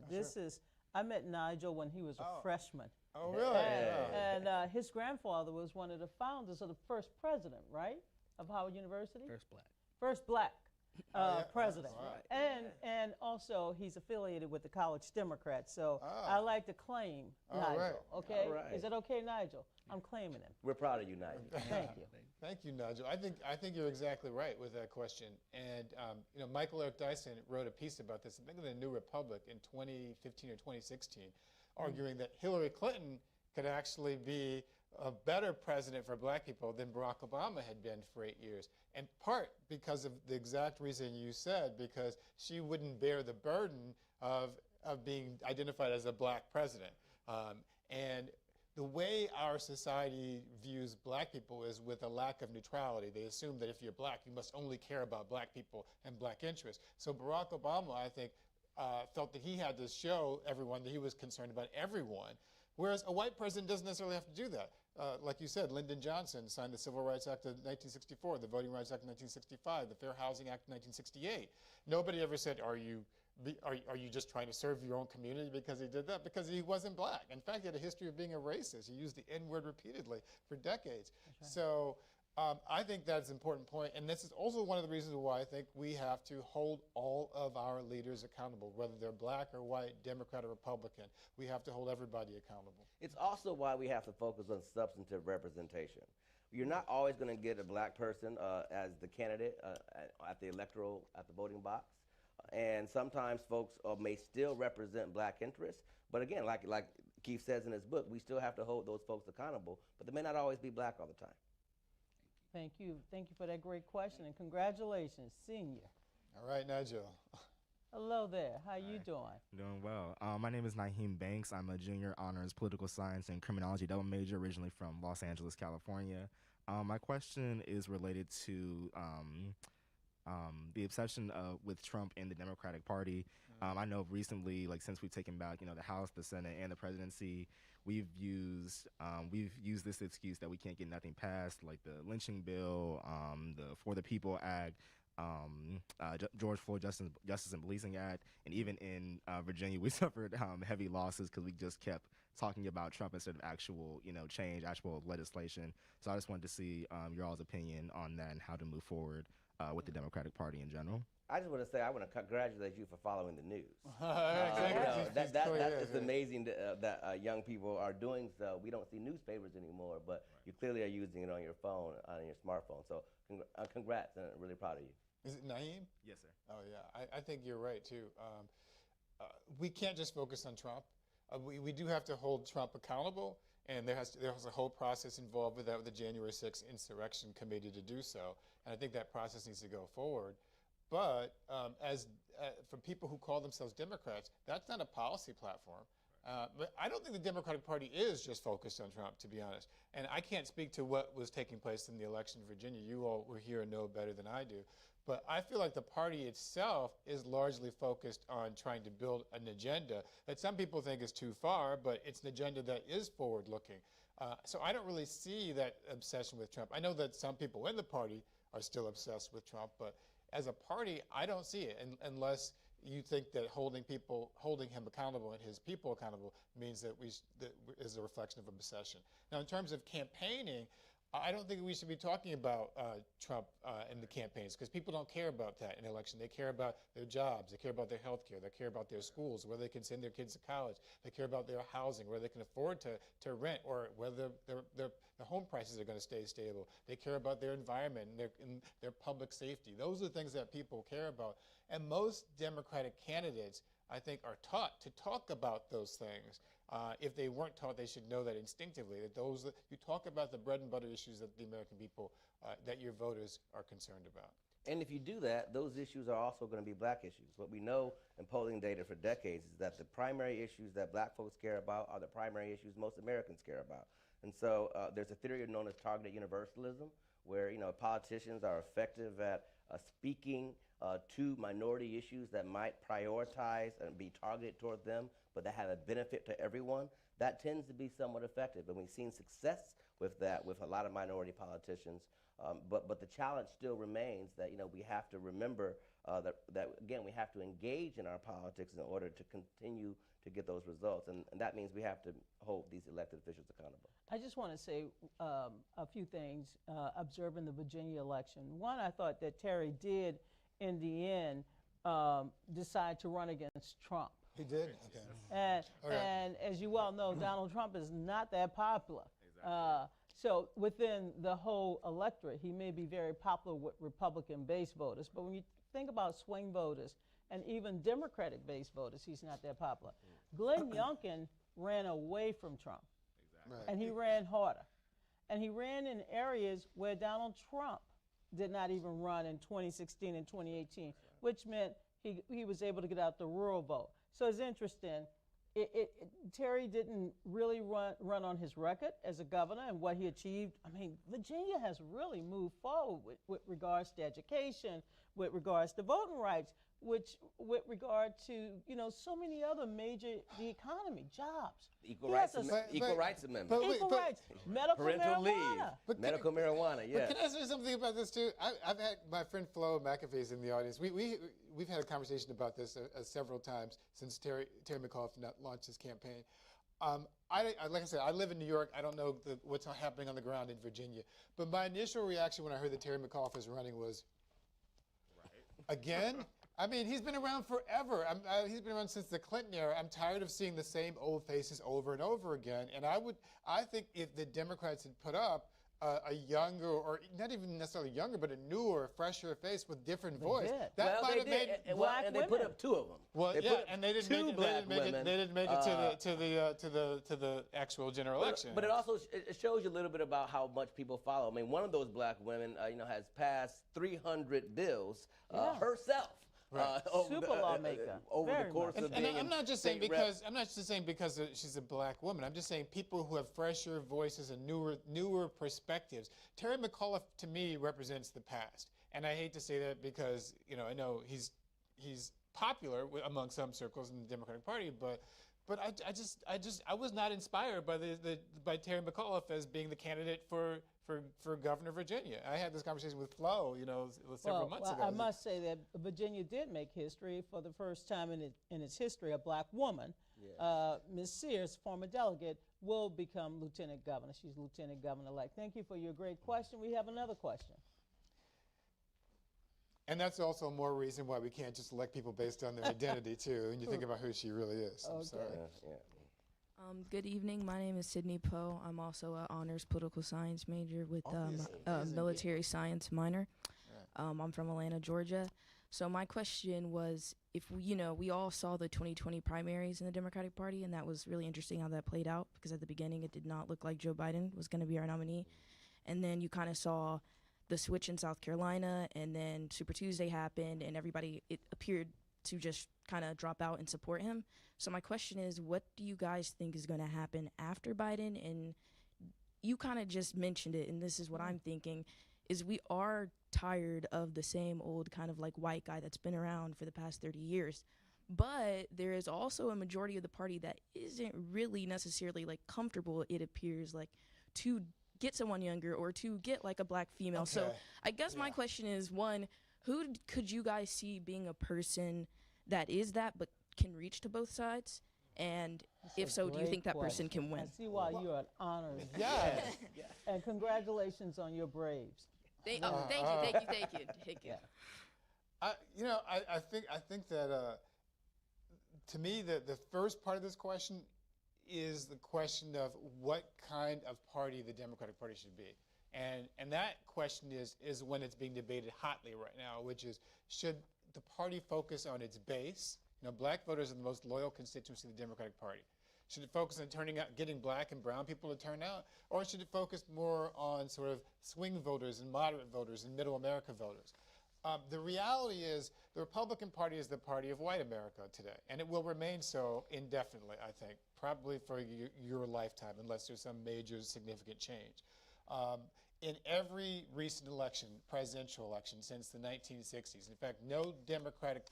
I met Nigel when he was a freshman. Oh, really? And his grandfather was one of the founders of the first president, right, of Howard University? First black president. Right. And also he's affiliated with the College Democrats. So I like to claim Nigel. Right. Okay? All right. Is that okay, Nigel? I'm claiming him. We're proud of you, Nigel. Thank you. Thank you, Nigel. I think you're exactly right with that question. And Michael Eric Dyson wrote a piece about this, I think in the New Republic in 2015 or 2016, arguing that Hillary Clinton could actually be a better president for Black people than Barack Obama had been for 8 years, in part because of the exact reason you said, because she wouldn't bear the burden of being identified as a Black president. And the way our society views Black people is with a lack of neutrality. They assume that if you're Black, you must only care about Black people and Black interests. So Barack Obama, I think, felt that he had to show everyone that he was concerned about everyone, whereas a white president doesn't necessarily have to do that. Like you said, Lyndon Johnson signed the Civil Rights Act of 1964, the Voting Rights Act of 1965, the Fair Housing Act of 1968. Nobody ever said, are you just trying to serve your own community because he did that? Because he wasn't Black. In fact, he had a history of being a racist. He used the N-word repeatedly for decades. Right. So I think that's an important point. And this is also one of the reasons why I think we have to hold all of our leaders accountable, whether they're Black or white, Democrat or Republican. We have to hold everybody accountable. It's also why we have to focus on substantive representation. You're not always going to get a Black person as the candidate at the voting box. And sometimes folks may still represent Black interests. But again, like Keith says in his book, we still have to hold those folks accountable, but they may not always be Black all the time. Thank you. Thank you for that great question, and congratulations, senior. All right, Nigel. Hello there. How you doing? Doing well. My name is Naheem Banks. I'm a junior honors political science and criminology double major, originally from Los Angeles, California. My question is related to the obsession with Trump and the Democratic Party. I know recently, since we've taken back, the House, the Senate, and the presidency, we've used this excuse that we can't get nothing passed, like the lynching bill, the For the People Act, George Floyd Justice and Policing Act, and even in Virginia, we suffered heavy losses because we just kept talking about Trump instead of actual, change, actual legislation. So I just wanted to see your all's opinion on that and how to move forward with the Democratic Party in general. I just want to say I want to congratulate you for following the news. That's It's amazing that young people are doing so. We don't see newspapers anymore, but you clearly are using it on your phone, on your smartphone. So congrats, and I'm really proud of you. Is it Naeem? Yes, sir. Oh, yeah. I think you're right, too. We can't just focus on Trump. We do have to hold Trump accountable, and there's a whole process involved with that, with the January 6th Insurrection Committee to do so. And I think that process needs to go forward. But for people who call themselves Democrats, that's not a policy platform. But I don't think the Democratic Party is just focused on Trump, to be honest. And I can't speak to what was taking place in the election in Virginia. You all were here and know better than I do. But I feel like the party itself is largely focused on trying to build an agenda that some people think is too far, but it's an agenda that is forward-looking. So I don't really see that obsession with Trump. I know that some people in the party are still obsessed with Trump, but as a party, I don't see it unless you think that holding him accountable and his people accountable means that is a reflection of obsession. Now, in terms of campaigning, I don't think we should be talking about Trump in the campaigns, because people don't care about that in election. They care about their jobs. They care about their health care. They care about their schools, whether they can send their kids to college. They care about their housing, whether they can afford to rent, or whether their home prices are going to stay stable. They care about their environment and their public safety. Those are the things that people care about. And most Democratic candidates, I think, are taught to talk about those things. If they weren't taught, they should know that instinctively, that you talk about the bread and butter issues that the American people, that your voters are concerned about. And if you do that, those issues are also going to be black issues. What we know in polling data for decades is that the primary issues that black folks care about are the primary issues most Americans care about. And so there's a theory known as targeted universalism, where politicians are effective at speaking to minority issues that might prioritize and be targeted toward them, but that have a benefit to everyone. That tends to be somewhat effective, and we've seen success with that with a lot of minority politicians. But the challenge still remains that we have to remember that again, we have to engage in our politics in order to continue to get those results, and that means we have to hold these elected officials accountable. I just want to say a few things observing the Virginia election. One, I thought that Terry did, in the end, decide to run against Trump. He did? Okay. And as you well know, Donald Trump is not that popular. Exactly. So within the whole electorate, he may be very popular with Republican-based voters, but when you think about swing voters and even Democratic-based voters, he's not that popular. Glenn Youngkin ran away from Trump, and he ran harder. And he ran in areas where Donald Trump did not even run in 2016 and 2018, which meant he was able to get out the rural vote. So it's interesting. Terry didn't really run on his record as a governor and what he achieved. I mean, Virginia has really moved forward with regards to education, with regards to voting rights, with regard to so many other major, the economy, jobs. Equal rights amendment. Equal rights, medical parental marijuana. leave, medical marijuana. Yeah. But can I say something about this too? I've had my friend Flo McAfee's in the audience. We've had a conversation about this several times since Terry McAuliffe launched his campaign. Like I said, I live in New York. I don't know what's happening on the ground in Virginia. But my initial reaction when I heard that Terry McAuliffe is running was, again? I mean, he's been around forever. He's been around since the Clinton era. I'm tired of seeing the same old faces over and over again. And I think if the Democrats had put up a younger, or not even necessarily younger, but a newer, fresher face with different voice, that might have made black and they put up two of them. Well, and they didn't make it to the actual general election. But it also shows you a little bit about how much people follow. I mean, one of those black women, has passed 300 bills herself. Right. Super lawmaker. Over the course of being I'm not just saying because she's a black woman. I'm just saying people who have fresher voices and newer perspectives. Terry McAuliffe to me represents the past, and I hate to say that because I know he's popular among some circles in the Democratic Party, but I was not inspired by Terry McAuliffe as being the candidate for governor of Virginia. I had this conversation with Flo, several months ago. I must say that Virginia did make history for the first time in its history. A black woman, Ms. Sears, former delegate, will become lieutenant governor. She's lieutenant governor-elect. Thank you for your great question. We have another question. And that's also more reason why we can't just elect people based on their identity, too, when you think about who she really is. I'm sorry. Good evening. My name is Sydney Poe. I'm also an honors political science major with military science minor. I'm from Atlanta, Georgia. So my question was, if we all saw the 2020 primaries in the Democratic Party, and that was really interesting how that played out, because at the beginning it did not look like Joe Biden was going to be our nominee. And then you kind of saw the switch in South Carolina, and then Super Tuesday happened, and it appeared to just kind of drop out and support him. So my question is, what do you guys think is going to happen after Biden? And you kind of just mentioned it, and this is what I'm thinking, is we are tired of the same old kind of like white guy that's been around for the past 30 years. But there is also a majority of the party that isn't really necessarily like comfortable, it appears, like to get someone younger or to get like a black female. Okay. So I guess my question is, one, who could you guys see being a person that is that but can reach to both sides? And if so, do you think that person can win? I see why you're an honors. Yes. And congratulations on your Braves. Thank you. I think that to me the first part of this question is the question of what kind of party the Democratic Party should be. And that question is when it's being debated hotly right now, which is, should the party focus on its base Black voters are the most loyal constituency of the Democratic Party. Should it focus on getting black and brown people to turn out, or should it focus more on sort of swing voters and moderate voters and middle America voters? The reality is the Republican Party is the party of white America today, and it will remain so indefinitely, I think, probably for your lifetime, unless there's some major significant change. In every recent election, presidential election since the 1960s, in fact, no Democratic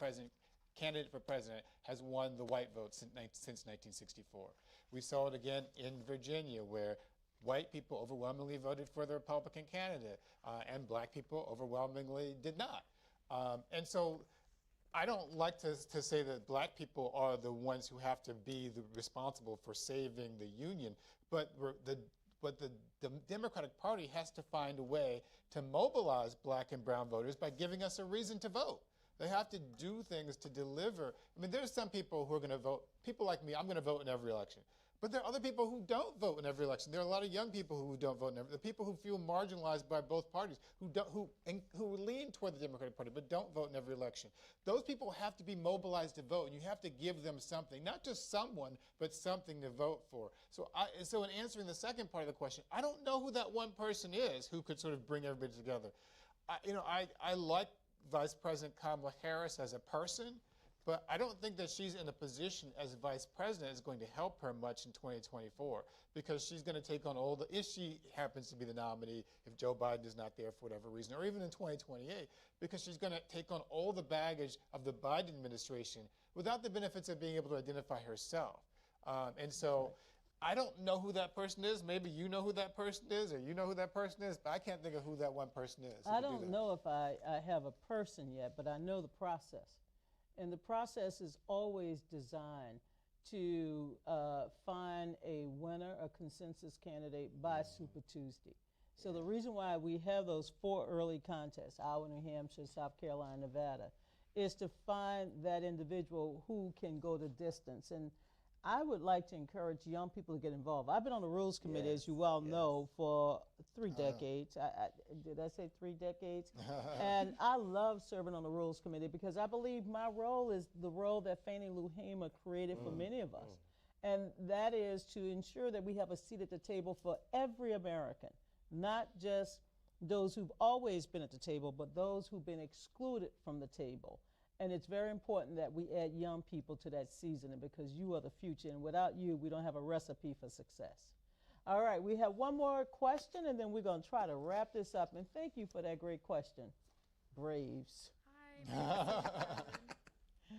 candidate for president has won the white vote since 1964. We saw it again in Virginia, where white people overwhelmingly voted for the Republican candidate, and black people overwhelmingly did not. And so I don't like to say that black people are the ones who have to be responsible for saving the Union, but the Democratic Party has to find a way to mobilize black and brown voters by giving us a reason to vote. They have to do things to deliver. I mean, there's some people who are going to vote. People like me, I'm going to vote in every election. But there are other people who don't vote in every election. There are a lot of young people who don't vote in every. The people who feel marginalized by both parties, who lean toward the Democratic Party but don't vote in every election. Those people have to be mobilized to vote, and you have to give them something, not just someone, but something to vote for. So in answering the second part of the question, I don't know who that one person is who could sort of bring everybody together. I like Vice President Kamala Harris as a person, but I don't think that she's in a position as vice president is going to help her much in 2024, because she's going to take on if she happens to be the nominee, if Joe Biden is not there for whatever reason, or even in 2028, because she's going to take on all the baggage of the Biden administration without the benefits of being able to identify herself. And so I don't know who that person is. Maybe you know who that person is, or you know who that person is, but I can't think of who that one person is. I don't know if I have a person yet, but I know the process. And the process is always designed to find a winner, a consensus candidate by Super Tuesday. So the reason why we have those 4 early contests, Iowa, New Hampshire, South Carolina, Nevada, is to find that individual who can go the distance. And I would like to encourage young people to get involved. I've been on the Rules Committee, as you well know, for 3 decades. Did I say 3 decades? And I love serving on the Rules Committee because I believe my role is the role that Fannie Lou Hamer created for many of us. And that is to ensure that we have a seat at the table for every American, not just those who've always been at the table, but those who've been excluded from the table. And it's very important that we add young people to that seasoning, because you are the future, and without you, we don't have a recipe for success. All right, we have one more question, and then we're going to try to wrap this up. And thank you for that great question, Braves.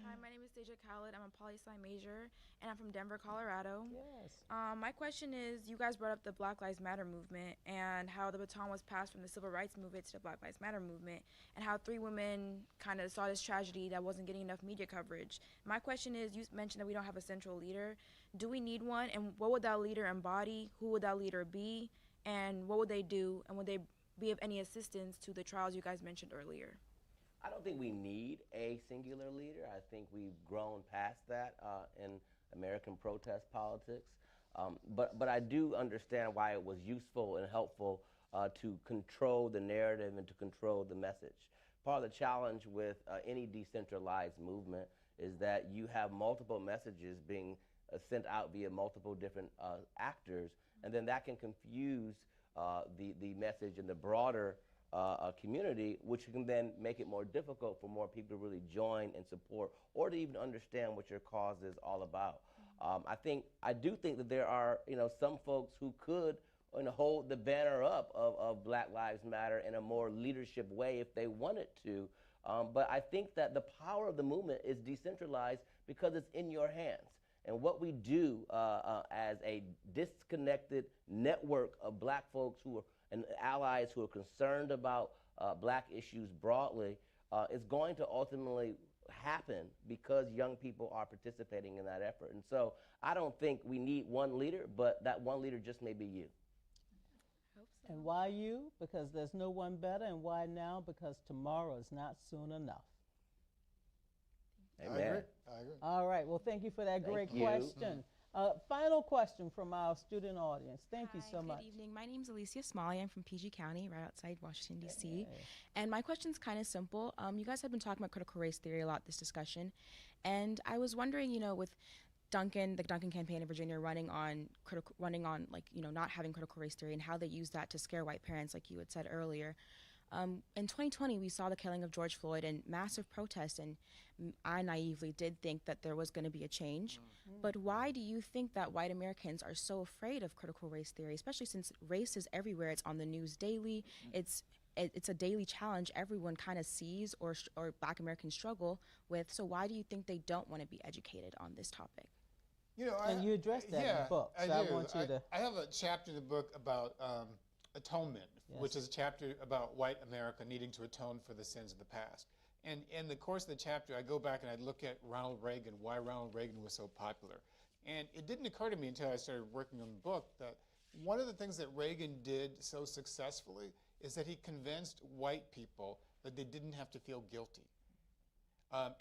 Hi, my name is Deja Khaled. I'm a poli-sci major, and I'm from Denver, Colorado. Yes. My question is, you guys brought up the Black Lives Matter movement and how the baton was passed from the Civil Rights movement to the Black Lives Matter movement, and how 3 women kind of saw this tragedy that wasn't getting enough media coverage. My question is, you mentioned that we don't have a central leader. Do we need one, and what would that leader embody? Who would that leader be, and what would they do, and would they be of any assistance to the trials you guys mentioned earlier? I don't think we need a singular leader. I think we've grown past that in American protest politics. But I do understand why it was useful and helpful to control the narrative and to control the message. Part of the challenge with any decentralized movement is that you have multiple messages being sent out via multiple different actors, and then that can confuse the message in the broader community, which can then make it more difficult for more people to really join and support, or to even understand what your cause is all about. I do think that there are some folks who could hold the banner up of Black Lives Matter in a more leadership way if they wanted to. But I think that the power of the movement is decentralized because it's in your hands. And what we do as a disconnected network of Black folks and allies who are concerned about Black issues broadly is going to ultimately happen because young people are participating in that effort. And so I don't think we need one leader, but that one leader just may be you. Hope so. And why you? Because there's no one better. And why now? Because tomorrow is not soon enough. Amen. I agree. All right. Well, thank you for that great you. question. Final question from our student audience. Thank you Hi, so much. Good evening. My name is Alicia Smalley. I'm from PG County, right outside Washington, D.C. And my question's kind of simple. You guys have been talking about critical race theory a lot this discussion. And I was wondering, with the Duncan campaign in Virginia running on not having critical race theory and how they use that to scare white parents, like you had said earlier. In 2020, we saw the killing of George Floyd and massive protests, and I naively did think that there was going to be a change. But why do you think that white Americans are so afraid of critical race theory, especially since race is everywhere? It's on the news daily. It's a daily challenge everyone kind of sees or Black Americans struggle with. So why do you think they don't want to be educated on this topic? And you addressed that in the book. So I want you to. I have a chapter in the book about atonement, which is a chapter about white America needing to atone for the sins of the past. And in the course of the chapter, I go back and I look at Ronald Reagan, why Ronald Reagan was so popular. And it didn't occur to me until I started working on the book that one of the things that Reagan did so successfully is that he convinced white people that they didn't have to feel guilty.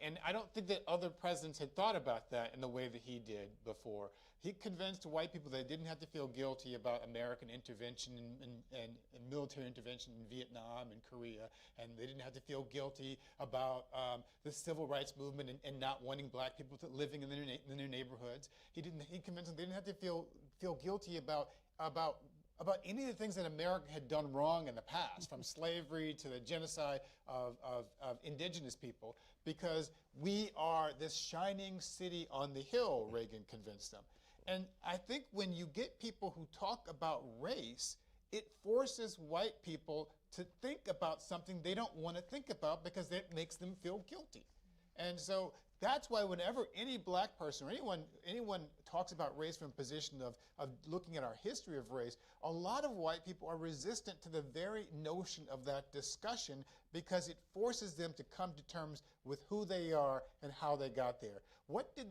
And I don't think that other presidents had thought about that in the way that he did before. He convinced white people they didn't have to feel guilty about American intervention and military intervention in Vietnam and Korea, and they didn't have to feel guilty about the civil rights movement and not wanting black people to living in their neighborhoods. He convinced them they didn't have to feel guilty about any of the things that America had done wrong in the past, from slavery to the genocide of indigenous people, because we are this shining city on the hill, Reagan convinced them. And I think when you get people who talk about race, it forces white people to think about something they don't want to think about because it makes them feel guilty. And so that's why whenever any black person or anyone talks about race from a position of looking at our history of race, a lot of white people are resistant to the very notion of that discussion because it forces them to come to terms with who they are and how they got there. What did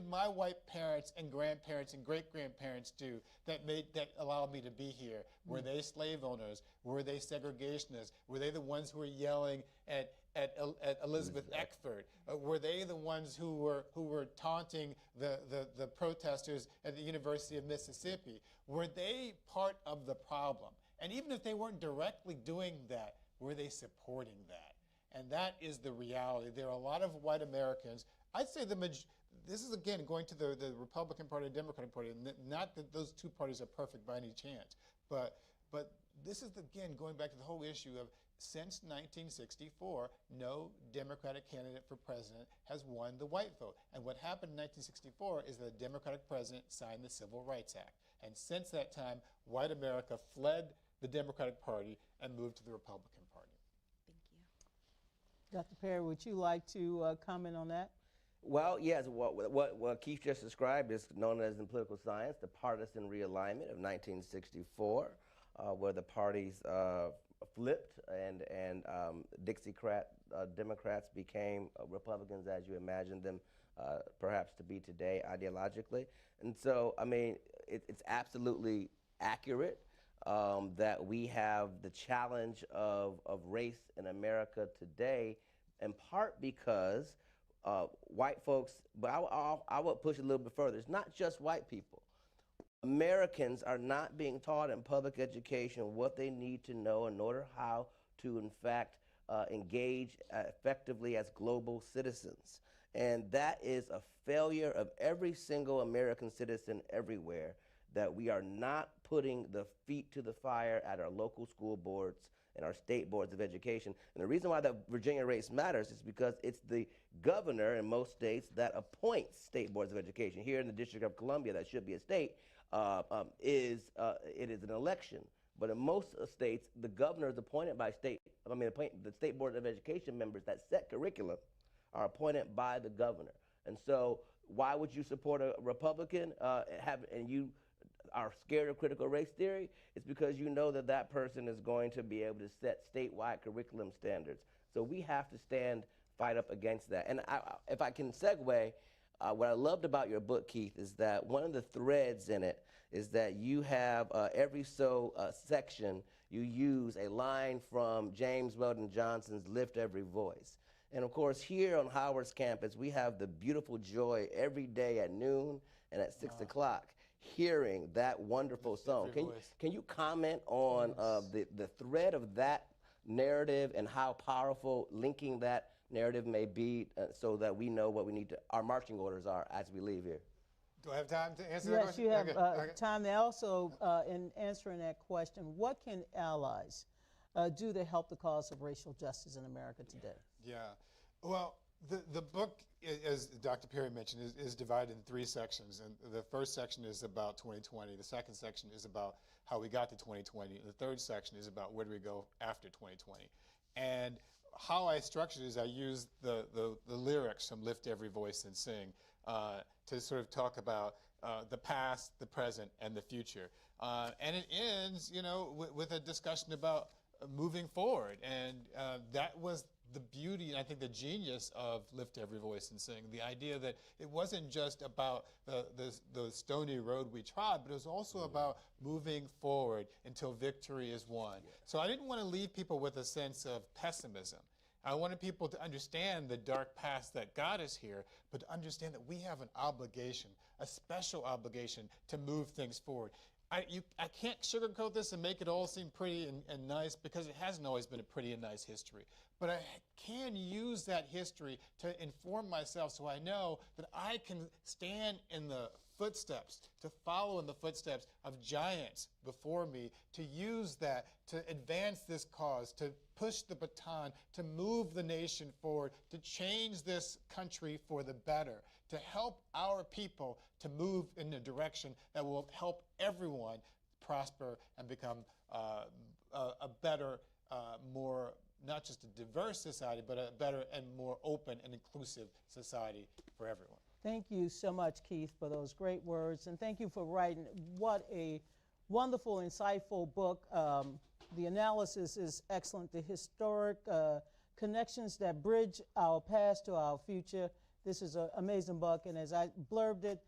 my white parents and grandparents and great-grandparents do that allowed me to be here? Were they slave owners? Were they segregationists? Were they the ones who were yelling at Elizabeth Eckford? Were they the ones who were taunting the protesters at the University of Mississippi? Were they part of the problem? And even if they weren't directly doing that, were they supporting that? And that is the reality. There are a lot of white Americans. I'd say this is, again, going to the Republican Party and Democratic Party. Not that those two parties are perfect by any chance, but this is, again, going back to the whole issue of since 1964, no Democratic candidate for president has won the white vote. And what happened in 1964 is that a Democratic president signed the Civil Rights Act. And since that time, white America fled the Democratic Party and moved to the Republican Party. Thank you. Dr. Perry, would you like to comment on that? Well, yes, what Keith just described is known as in political science the partisan realignment of 1964, where the parties flipped and Dixiecrat Democrats became Republicans as you imagined them perhaps to be today ideologically. And so, I mean, it's absolutely accurate that we have the challenge of race in America today, in part because white folks, but I would push it a little bit further. It's not just white people. Americans are not being taught in public education what they need to know in order how to, in fact, engage effectively as global citizens. And that is a failure of every single American citizen everywhere, that we are not putting the feet to the fire at our local school boards and our state boards of education. And the reason why the Virginia race matters is because it's the governor in most states that appoints state boards of education. Here in the District of Columbia, that should be a state, it is an election. But in most states, the governor is appointed by the state board of education members that set curriculum are appointed by the governor. And so why would you support a Republican and you are scared of critical race theory? It's because you know that that person is going to be able to set statewide curriculum standards. So we have to fight up against that. And if I can segue, what I loved about your book, Keith, is that one of the threads in it is that you have every section you use a line from James Weldon Johnson's Lift Every Voice. And of course, here on Howard's campus, we have the beautiful joy every day at noon and at 6 o'clock hearing that wonderful song. Can you comment on the thread of that narrative and how powerful linking that narrative may be so that we know what we need to, our marching orders are as we leave here? Do I have time to answer that Yes, question? you have Okay. time to also, in answering that question, what can allies do to help the cause of racial justice in America today? Yeah. Well, the book, as Dr. Perry mentioned, is divided in 3 sections. And the first section is about 2020. The second section is about how we got to 2020. And the third section is about where do we go after 2020. And how I structured it is I used the lyrics from Lift Every Voice and Sing to sort of talk about the past, the present, and the future. And it ends, you know, with a discussion about moving forward. And that was the beauty and I think the genius of Lift Every Voice and Sing. The idea that it wasn't just about the stony road we trod, but it was also about moving forward until victory is won. So I didn't want to leave people with a sense of pessimism. I wanted people to understand the dark past that got us here, but to understand that we have an obligation, a special obligation to move things forward. I can't sugarcoat this and make it all seem pretty and nice because it hasn't always been a pretty and nice history. But I can use that history to inform myself so I know that I can stand in the footsteps, to follow in the footsteps of giants before me, to use that to advance this cause, to push the baton, to move the nation forward, to change this country for the better, to help our people to move in a direction that will help everyone prosper and become a better, more, not just a diverse society, but a better and more open and inclusive society for everyone. Thank you so much, Keith, for those great words, and thank you for writing. What a wonderful, insightful book. The analysis is excellent. The historic connections that bridge our past to our future. This is an amazing book, and as I blurbed it,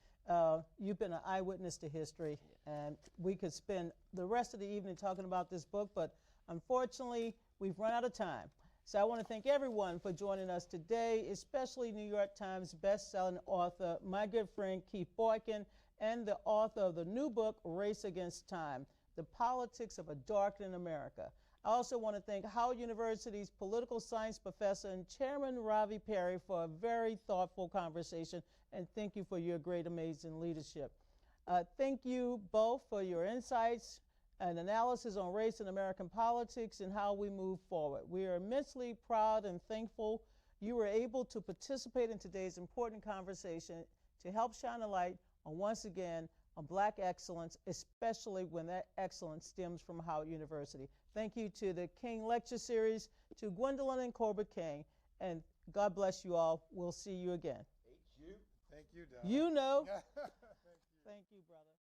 you've been an eyewitness to history, and we could spend the rest of the evening talking about this book, but unfortunately, we've run out of time. So I want to thank everyone for joining us today, especially New York Times best-selling author, my good friend Keith Boykin, and the author of the new book, Race Against Time, The Politics of a Darkening America. I also want to thank Howard University's political science professor and chairman, Ravi Perry, for a very thoughtful conversation, and thank you for your great, amazing leadership. Thank you both for your insights and analysis on race and American politics and how we move forward. We are immensely proud and thankful you were able to participate in today's important conversation to help shine a light on, once again, on Black excellence, especially when that excellence stems from Howard University. Thank you to the King Lecture Series, to Gwendolyn and Colbert King, and God bless you all. We'll see you again. Thank you, Donna. You know. Thank you, brother.